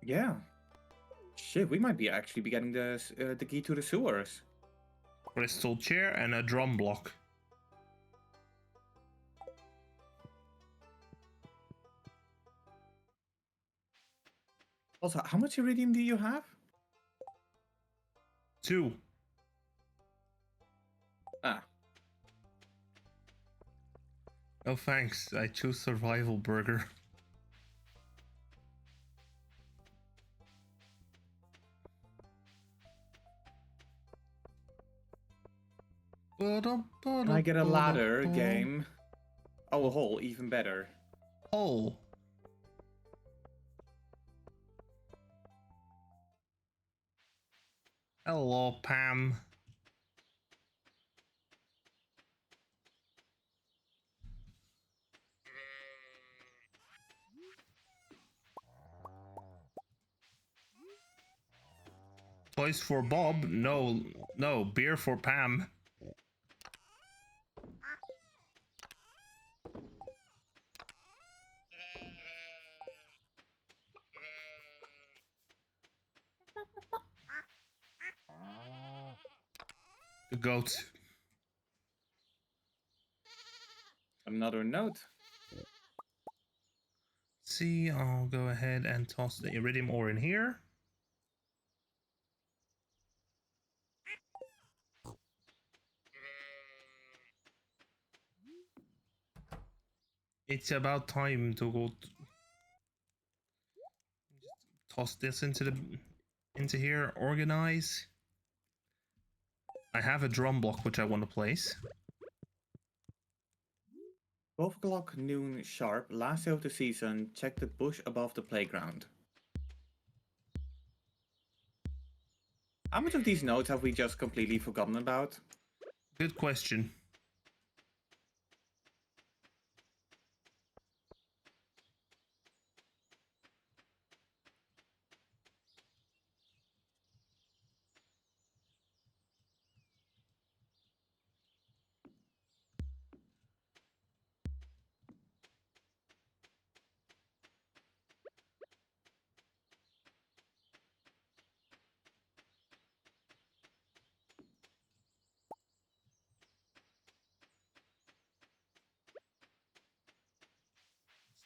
Yeah. Shit, we might be actually be getting the key to the sewers. Crystal chair and a drum block. Also, how much iridium do you have? 2. Ah. Oh, thanks. I choose survival burger. Can I get a ladder game? Oh, a hole, even better. Hole. Hello, Pam. Toys for Bob? No, no, beer for Pam. The goat. Another note. See, I'll go ahead and toss the iridium ore in here. It's about time to go toss this into here, organize. I have a drum block which I want to place. 12 o'clock noon sharp, last day of the season, check the bush above the playground. How much of these notes have we just completely forgotten about? Good question.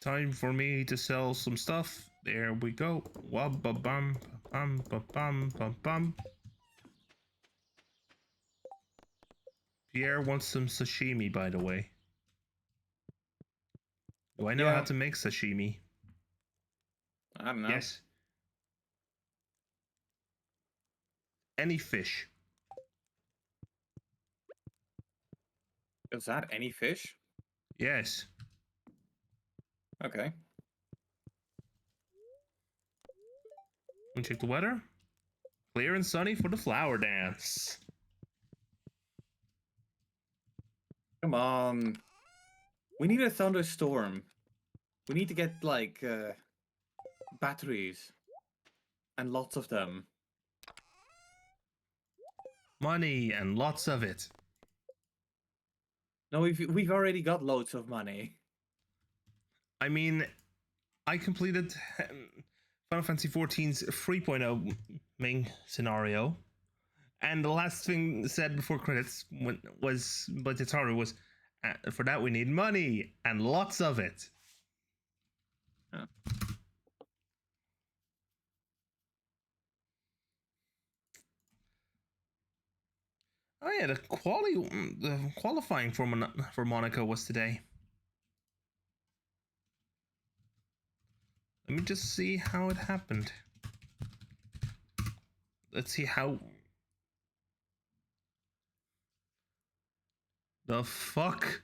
Time for me to sell some stuff. There we go. Wabba-bum, bum, bum, bum, bum. Pierre wants some sashimi, by the way. Do I know how to make sashimi? I don't know. Yes. Any fish. Is that any fish? Yes. Okay. And check the weather. Clear and sunny for the flower dance. Come on. We need a thunderstorm. We need to get, like, batteries. And lots of them. Money and lots of it. No, we've already got loads of money. I mean, I completed Final Fantasy XIV's 3.0 main scenario, and the last thing said before credits was by Tataru was, for that we need money and lots of it. Huh. Oh yeah, the qualifying for Monaco was today. Let me just see how it happened. Let's see how. The fuck?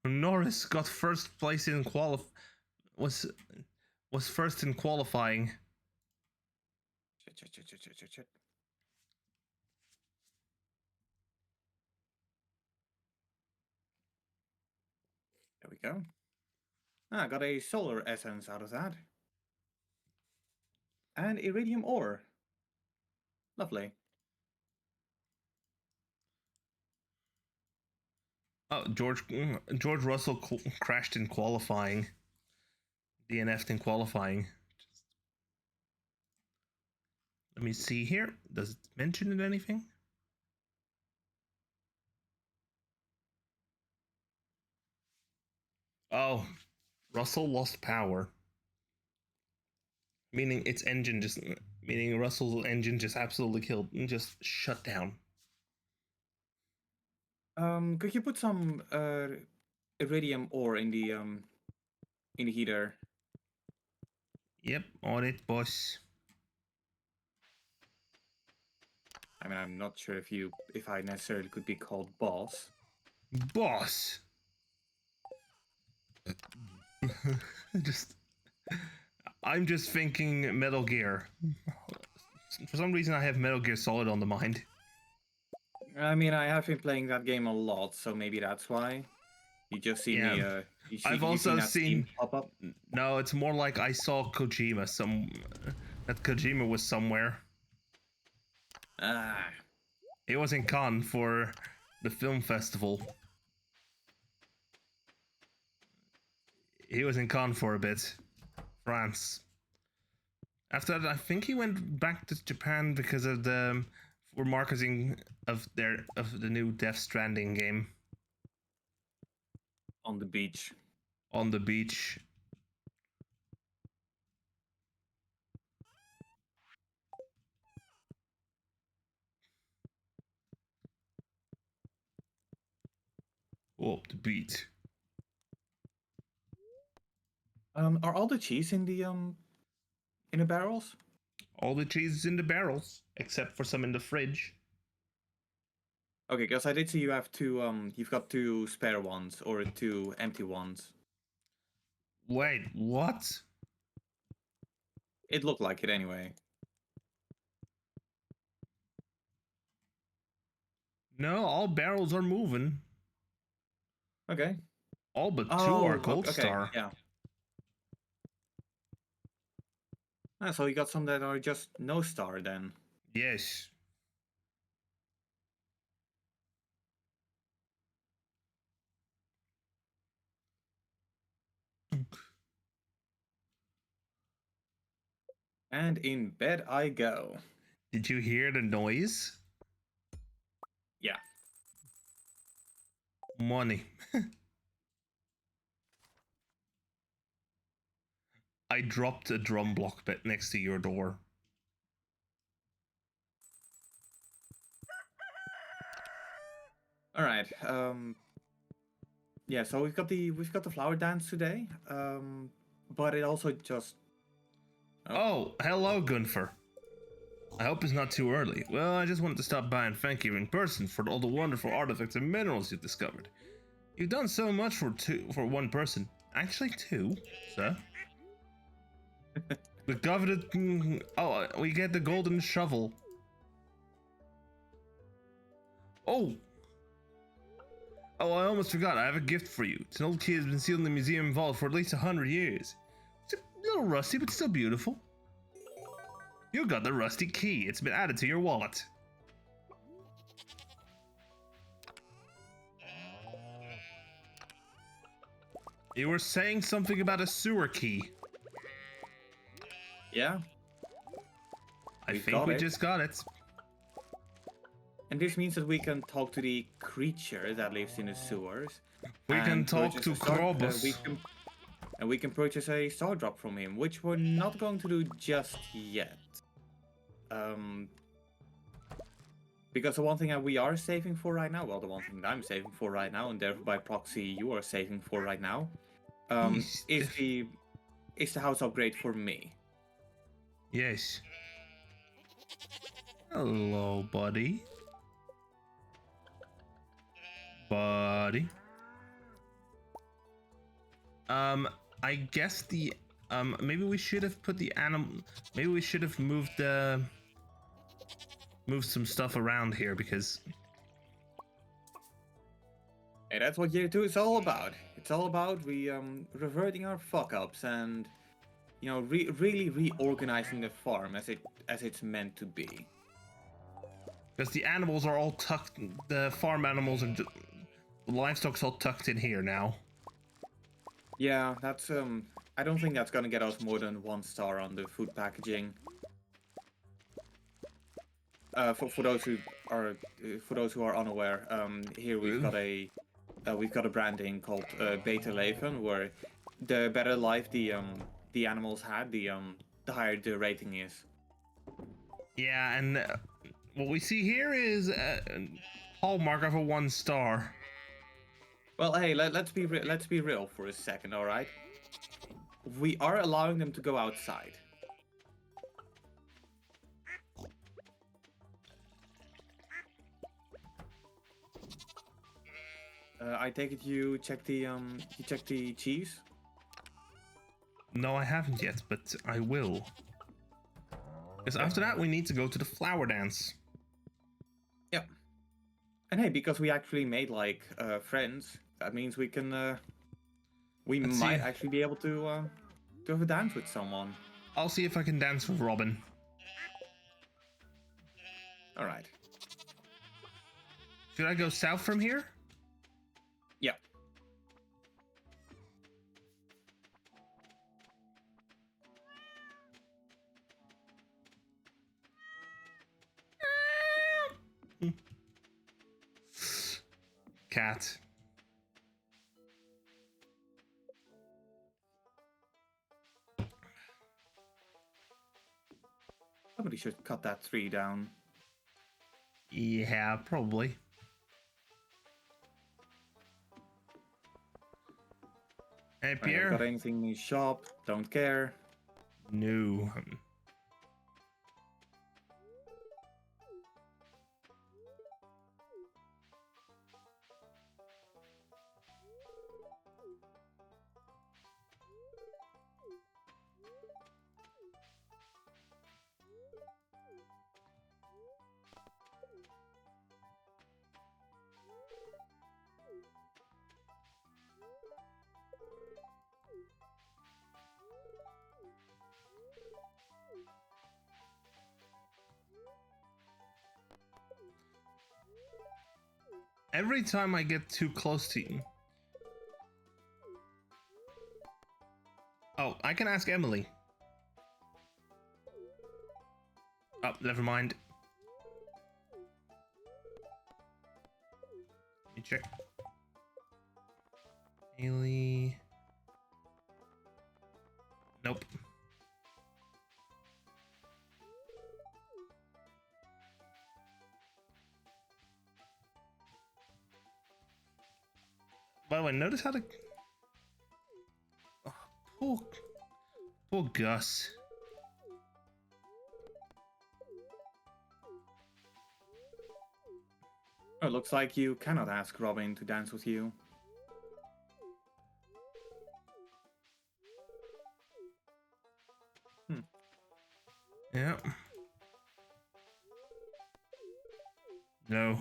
Norris got first place in was first in qualifying. Shit. There we go. I got a solar essence out of that. And iridium ore. Lovely. Oh, George Russell crashed in qualifying. DNF'd in qualifying. Let me see here. Does it mention it anything? Oh, Russell lost power. Meaning Russell's engine just absolutely killed and just shut down. Could you put some iridium ore in the heater? Yep, on it, boss. I mean, I'm not sure if I necessarily could be called boss. Boss. I'm just thinking Metal Gear. For some reason, I have Metal Gear Solid on the mind. I mean, I have been playing that game a lot, so maybe that's why. You just see me. I've also seen pop up. No, it's more like I saw Kojima. That Kojima was somewhere. Ah. He was in Cannes for the film festival. He was in Cannes for a bit, France. After that, I think he went back to Japan because of the for marketing of the new Death Stranding game. On the beach. On the beach. Oh, the beach. Are all the cheese in the barrels? All the cheese is in the barrels, except for some in the fridge. Okay, because I did see you have you've got 2 spare ones or 2 empty ones. Wait, what? It looked like it anyway. No, all barrels are moving. Okay. All but 2 are Gold Star. Yeah. Ah, so you got some that are just no star then. Yes. And in bed I go. Did you hear the noise? Yeah. Money. I dropped a drum block bit next to your door. All right. Yeah, so we've got the flower dance today. But it also just Oh, hello, Gunther. I hope it's not too early. Well, I just wanted to stop by and thank you in person for all the wonderful artifacts and minerals you've discovered. You've done so much for one person. Actually, 2, sir. The coveted... Oh, we get the golden shovel. Oh! Oh, I almost forgot. I have a gift for you. It's an old key that's been sealed in the museum vault for at least 100 years. It's a little rusty, but still beautiful. You got the rusty key. It's been added to your wallet. You were saying something about a sewer key. yeah. I think we just got it. And this means that we can talk to the creature that lives in the sewers. We can talk to Krobus. And we can purchase a star drop from him, which we're not going to do just yet. Because the one thing that we are saving for right now, well, the one thing that I'm saving for right now, and therefore by proxy you are saving for right now, is the house upgrade for me. Yes. Hello, buddy. Buddy. I guess maybe we should have put the maybe we should have moved some stuff around here because... Hey, that's what year 2 is all about. It's all about reverting our fuck-ups and, you know, really reorganizing the farm as it's meant to be. Because the animals are all tucked, the farm animals and the livestock's all tucked in here now. Yeah, that's I don't think that's gonna get us more than 1 star on the food packaging. For those who are unaware, here we've got a branding called Beter Leven, where the better life the animals had, the higher the rating is. Yeah, and what we see here is a hallmark of a 1 star. Well, hey, let's be real for a second, all right? We are allowing them to go outside. I take it you checked the cheese? No, I haven't yet, but I will. Because after that, we need to go to the flower dance. Yep. And hey, because we actually made like friends, that means we can we Let's might see. actually be able to have a dance with someone. I'll see if I can dance with Robin. All right. Should I go south from here? Yep. Cat. Somebody should cut that tree down. Yeah, probably. Hey, Pierre. Got anything in the shop? Don't care. No. Every time I get too close to you. Oh, I can ask Emily. Oh, never mind. Let me check. Haley. Nope. By the way, notice how the... Oh, poor Gus. Oh, looks like you cannot ask Robin to dance with you. Yeah. No.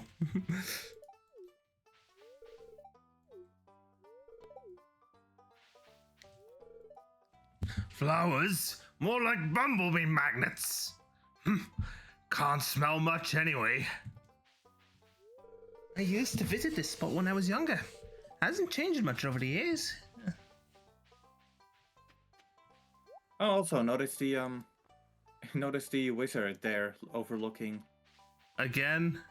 Flowers? More like bumblebee magnets. Can't smell much anyway. I used to visit this spot when I was younger. Hasn't changed much over the years. Oh, also notice the wizard there overlooking. Again?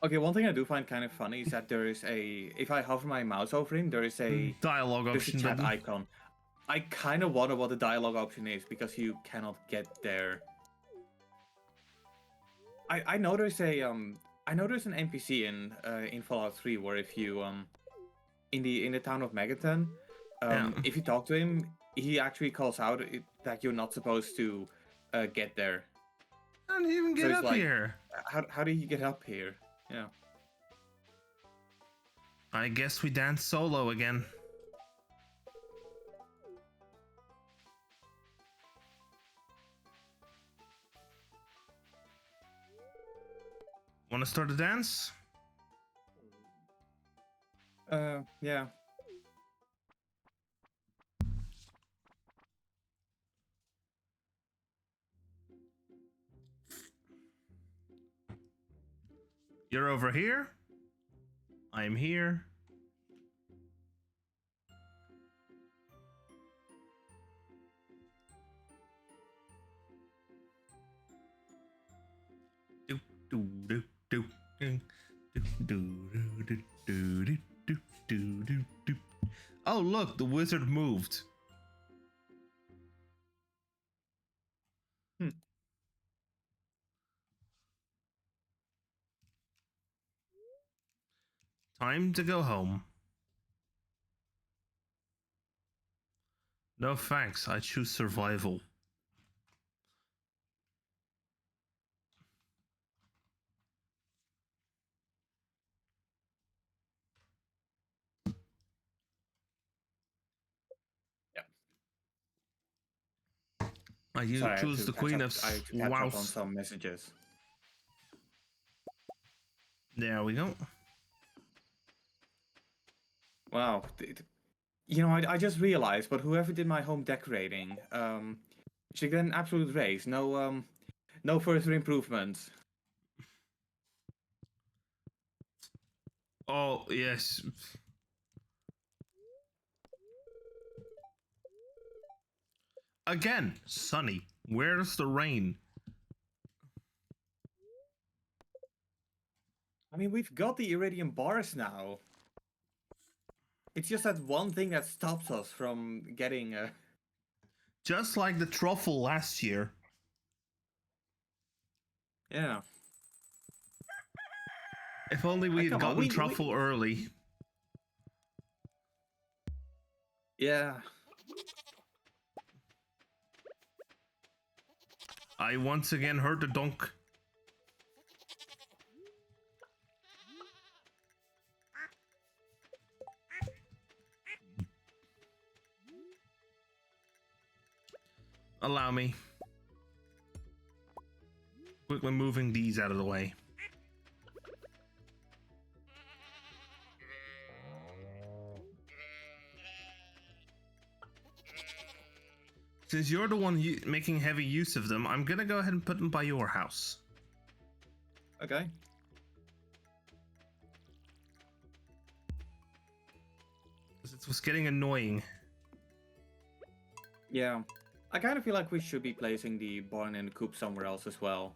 Okay, one thing I do find kind of funny is that there is if I hover my mouse over him, there is a Dialogue option chat button. icon. I kind of wonder what the dialogue option is because you cannot get there. I know there's an NPC in Fallout 3 where if you in the town of Megaton, Yeah. if you talk to him, he actually calls out that you're not supposed to get there. How did you even get it's up like, here? How do you get up here? Yeah. I guess we dance solo again. Wanna start a dance? Yeah. You're over here. I'm here. Do do do do do do do do do do do do do. Oh look, the wizard moved. Hmm. Time to go home. No thanks, I choose survival. Yeah. I Sorry, I had choose to the catch Queen up. of I had to catch up on Wows. some messages. There we go. Wow. You know, I just realized, but whoever did my home decorating, should get an absolute raise. No further improvements. Oh, yes. Again, sunny. Where's the rain? I mean, we've got the iridium bars now. It's just that one thing that stops us from getting Just like the truffle last year. yeah. If only we Like, had come on, gotten truffle early. yeah. I once again heard the donk. Allow me. Quickly moving these out of the way. Since you're the one making heavy use of them, I'm gonna go ahead and put them by your house. Okay. Because it was getting annoying. Yeah. I kind of feel like we should be placing the barn and the coop somewhere else as well.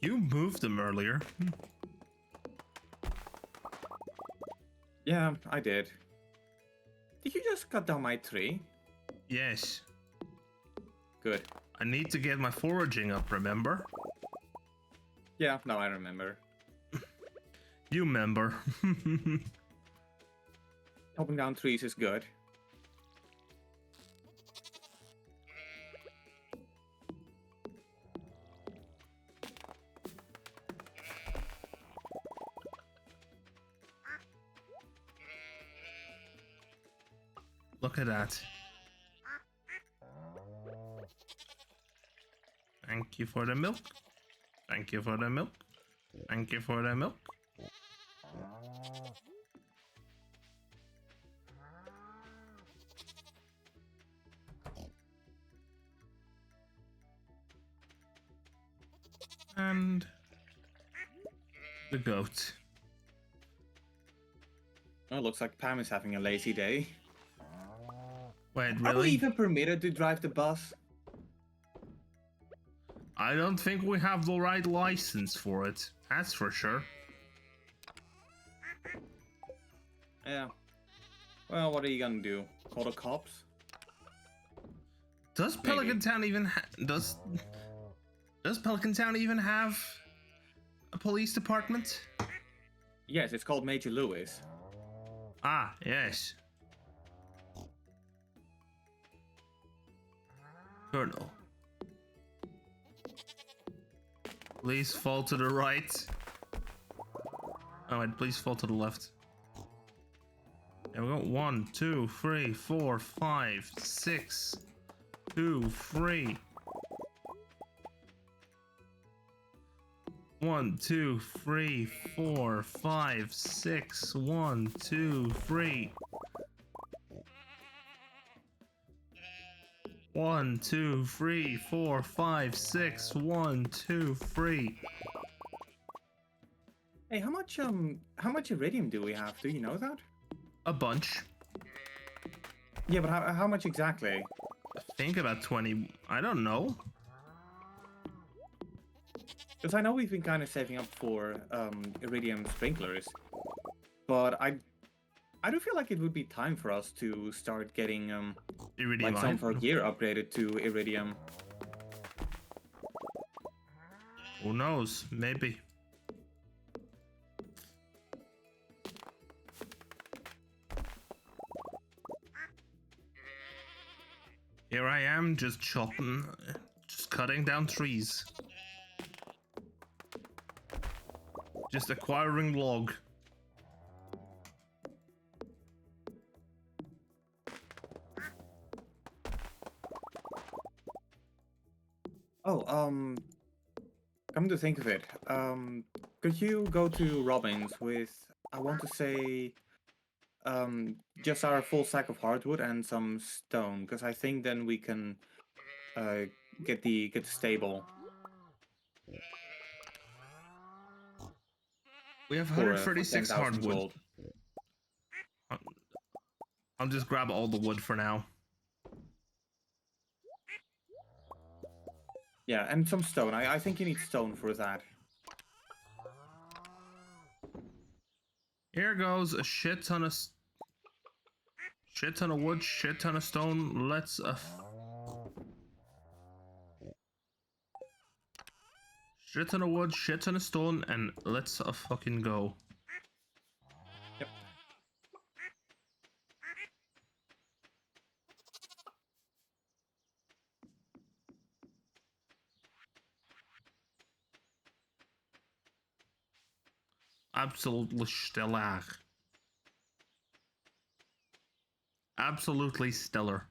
You moved them earlier. Yeah, I did. Did you just cut down my tree? Yes. Good. I need to get my foraging up, remember? Yeah, no, I remember. You remember. Chopping down trees is good. Look at that. Thank you for the milk. Thank you for the milk. Thank you for the milk. And the goat. Oh, looks like Pam is having a lazy day. Wait, Are we really? even permitted to drive the bus? I don't think we have the right license for it. That's for sure. Yeah. Well, what are you gonna do? Call the cops? Does Maybe. Pelican Town even does Pelican Town even have a police department? Yes, it's called Major Lewis. Ah, yes. Colonel. Please fall to the right. Oh wait, please fall to the left. There we go. 1, 2, 3, 4, 5, 6, 2, 3. 1, 2, 3, 4, 5, 6. 1, 2, 3. 1, 2, 3, 4, 5, 6. 1, 2, 3. Hey, how much iridium do we have? Do you know that? A bunch. Yeah, but how much exactly? I think about 20. I don't know. Because I know we've been kind of saving up for iridium sprinklers, but I do feel like it would be time for us to start getting Iridium like some iron. of our gear upgraded to iridium. Who knows? Maybe. Here I am, just chopping, just cutting down trees. Just acquiring log. Oh, come to think of it, could you go to Robin's with, I want to say, just our full stack of hardwood and some stone? Because I think then we can uh, get the stable We have for 136 10,000 hardwood. gold. I'll just grab all the wood for now. Yeah, and some stone. I think you need stone for that. Here goes a shit ton of wood, shit ton of stone. Let's shit ton of wood, shit ton of stone, and let's fucking go. Yep. Absolutely stellar. Absolutely stellar.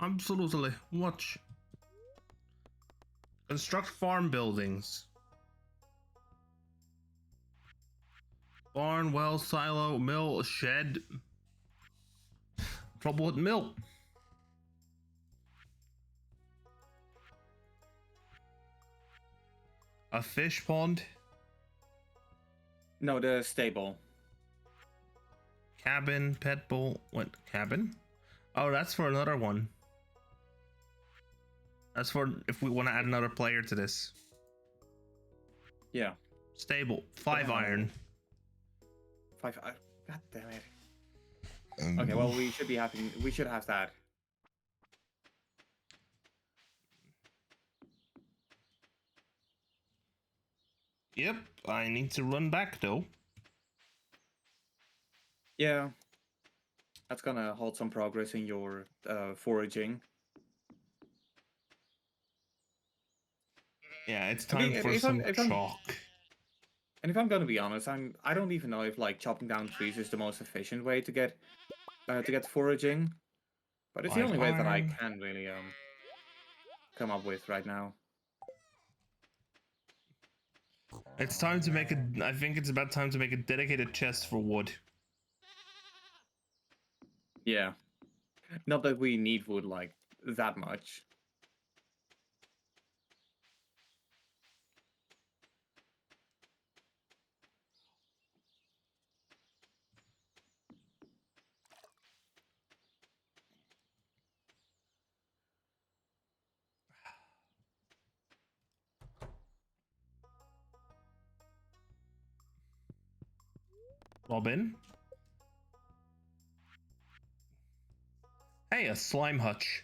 Absolutely. Watch. Construct farm buildings. Barn, well, silo, mill, shed. Trouble with mill. A fish pond. No, the stable. Cabin, pet bowl. What? Cabin? Oh, that's for another one. That's for if we want to add another player to this. Yeah. Stable. 5 iron. 5. God damn it. Okay, well we should be having. We should have that. Yep. I need to run back though. Yeah. That's gonna hold some progress in your foraging. Yeah, it's I mean, time for some chalk. and if I'm gonna be honest, I don't even know if like chopping down trees is the most efficient way to get foraging, but it's the 5 only way that I iron. can really come up with right now. It's time to make a. I think it's about time to make a dedicated chest for wood. Yeah. Not that we need wood like that much. Robin. Hey, a slime hutch.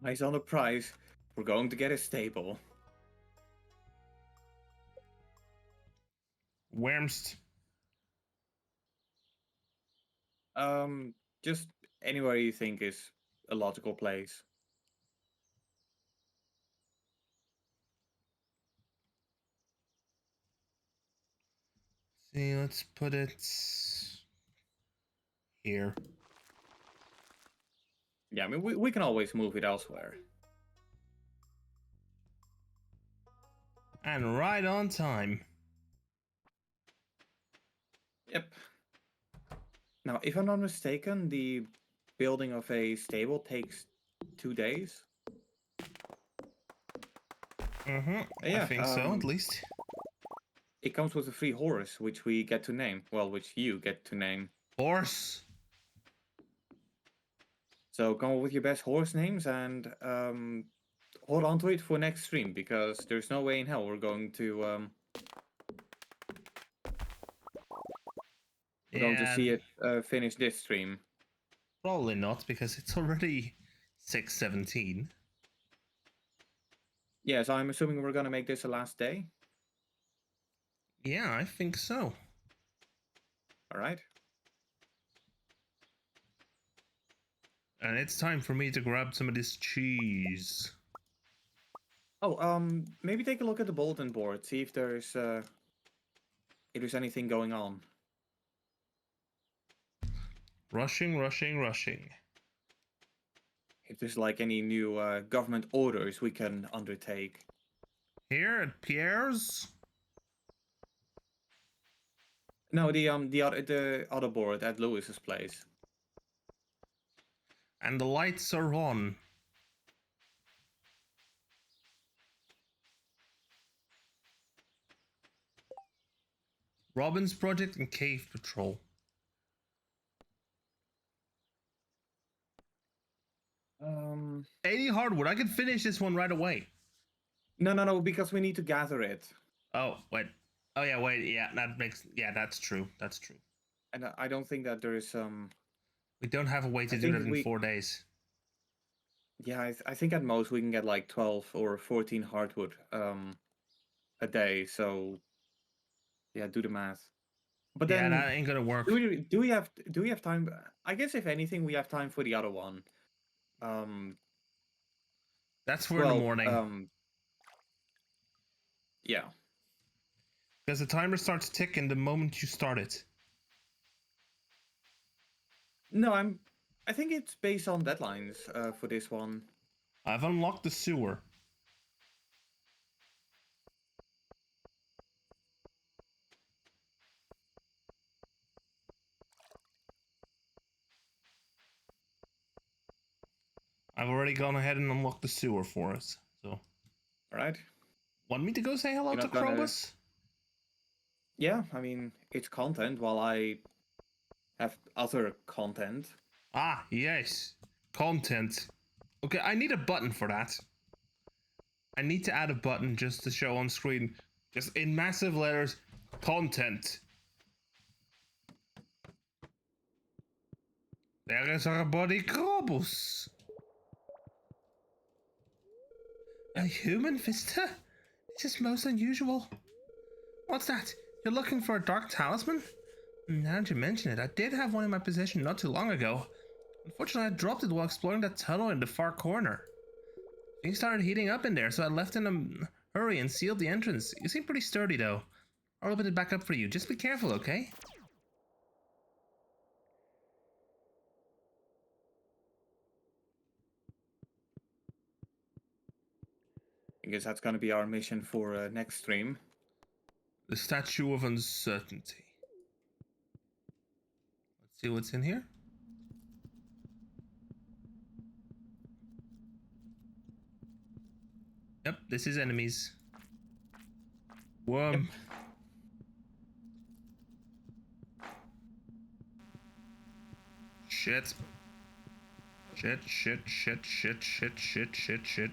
Eyes on the prize. We're going to get a stable. Worms. Just anywhere you think is a logical place. See, let's put it here. Yeah, I mean, we can always move it elsewhere. And right on time. Yep. Now, if I'm not mistaken, the building of a stable takes 2 days. Mm-hmm. I Yeah, think so, at least. it comes with a free horse, which we get to name. Well, which you get to name. Horse. So come up with your best horse names and hold on to it for next stream, because there's no way in hell we're going to Yeah, see it finish this stream. probably not, because it's already 6:17. Yeah, so I'm assuming we're gonna make this the last day. Yeah, I think so. All right. And it's time for me to grab some of this cheese. Oh, maybe take a look at the bulletin board, see if there's anything going on. Rushing, rushing, rushing. If there's like any new government orders we can undertake. Here at Pierre's? No, the other board at Lewis's place. And the lights are on. Robin's Project and Cave Patrol. Um. 80 hardwood. I can finish this one right away. No, because we need to gather it. Oh, wait. Oh, yeah, wait. Yeah, that's true. That's true. And I don't think that there is We don't have a way to I do think that in 4 days. Yeah, I think at most we can get like 12 or 14 hardwood a day. So yeah, do the math. But Yeah, then that ain't gonna work. do we have time? I guess if anything, we have time for the other one. That's for in the morning. Yeah. Because the timer starts ticking the moment you start it. No, I think it's based on deadlines for this one. I've unlocked the sewer. I've already gone ahead and unlocked the sewer for us. So, All right. want me to go say hello You're to not gonna- Krobus? Yeah, I mean it's content while I have other content. Ah, yes. Content. Okay, I need a button for that. I need to add a button just to show on screen, just in massive letters, content. There is our buddy Krobus. A human visitor? This is most unusual. What's that? You're looking for a dark talisman? Now that you mention it, I did have one in my possession not too long ago. Unfortunately, I dropped it while exploring that tunnel in the far corner. Things started heating up in there, so I left in a hurry and sealed the entrance. You seem pretty sturdy, though. I'll open it back up for you. Just be careful, okay? I guess that's gonna be our mission for next stream. The Statue of Uncertainty. Let's see what's in here. Yep, this is enemies. Worm. Yep. Shit. Shit, shit, shit, shit, shit, shit, shit, shit.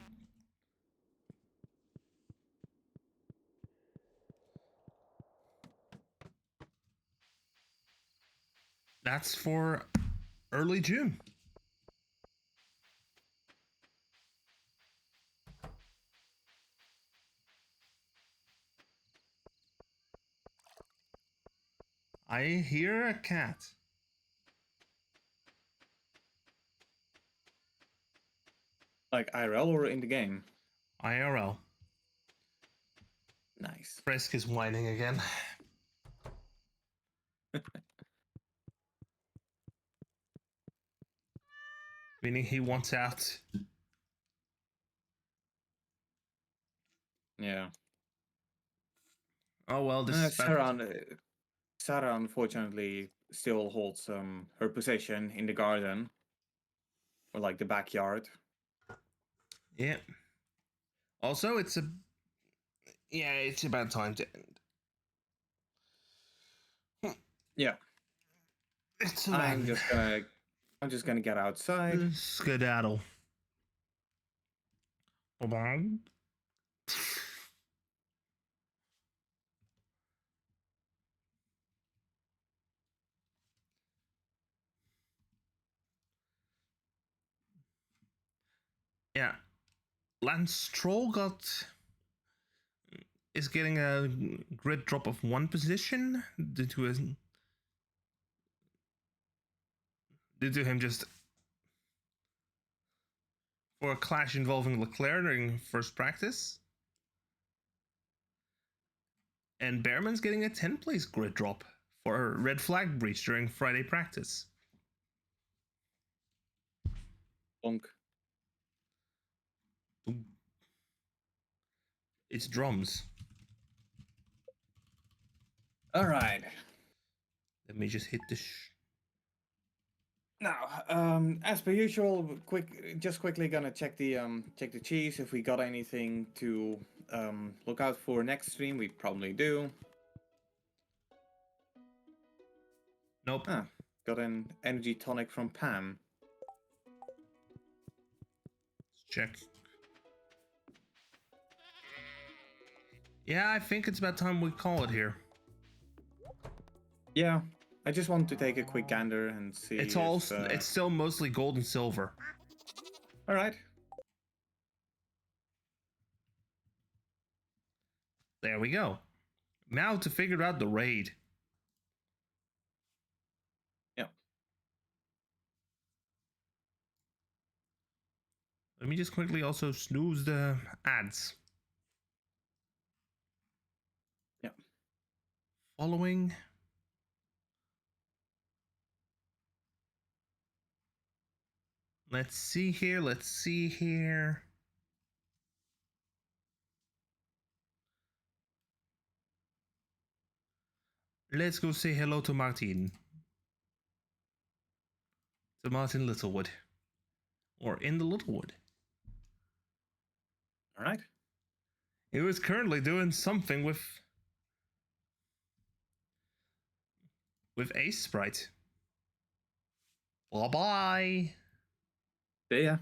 That's for early June. I hear a cat. Like IRL or in the game? IRL. Nice. Frisk is whining again. Meaning he wants out. Yeah. Oh well, this is bad. Sarah unfortunately still holds her position in the garden, or like the backyard. Yeah. Also, it's about time to end. Yeah. It's I'm 11. just gonna get outside. Skedaddle. Bye-bye. Yeah. Lance Stroll is getting a grid drop of 1 position due to him just for a clash involving Leclerc during first practice. And Behrman's getting a 10th place grid drop for a red flag breach during Friday practice. Bonk. It's drums. All right. Let me just hit the Now, as per usual, quickly gonna check the cheese if we got anything to look out for next stream. We probably do. Nope. Ah, got an energy tonic from Pam. Let's check. Yeah, I think it's about time we call it here. Yeah, I just want to take a quick gander and see. It's still mostly gold and silver. All right. There we go. Now to figure out the raid. Yeah. Let me just quickly also snooze the ads. Yeah. Following. Let's see here. Let's go say hello to Martin. To Martin Littlewood. Or in the Littlewood. All right. He was currently doing something with Ace Sprite. Bye bye. See ya.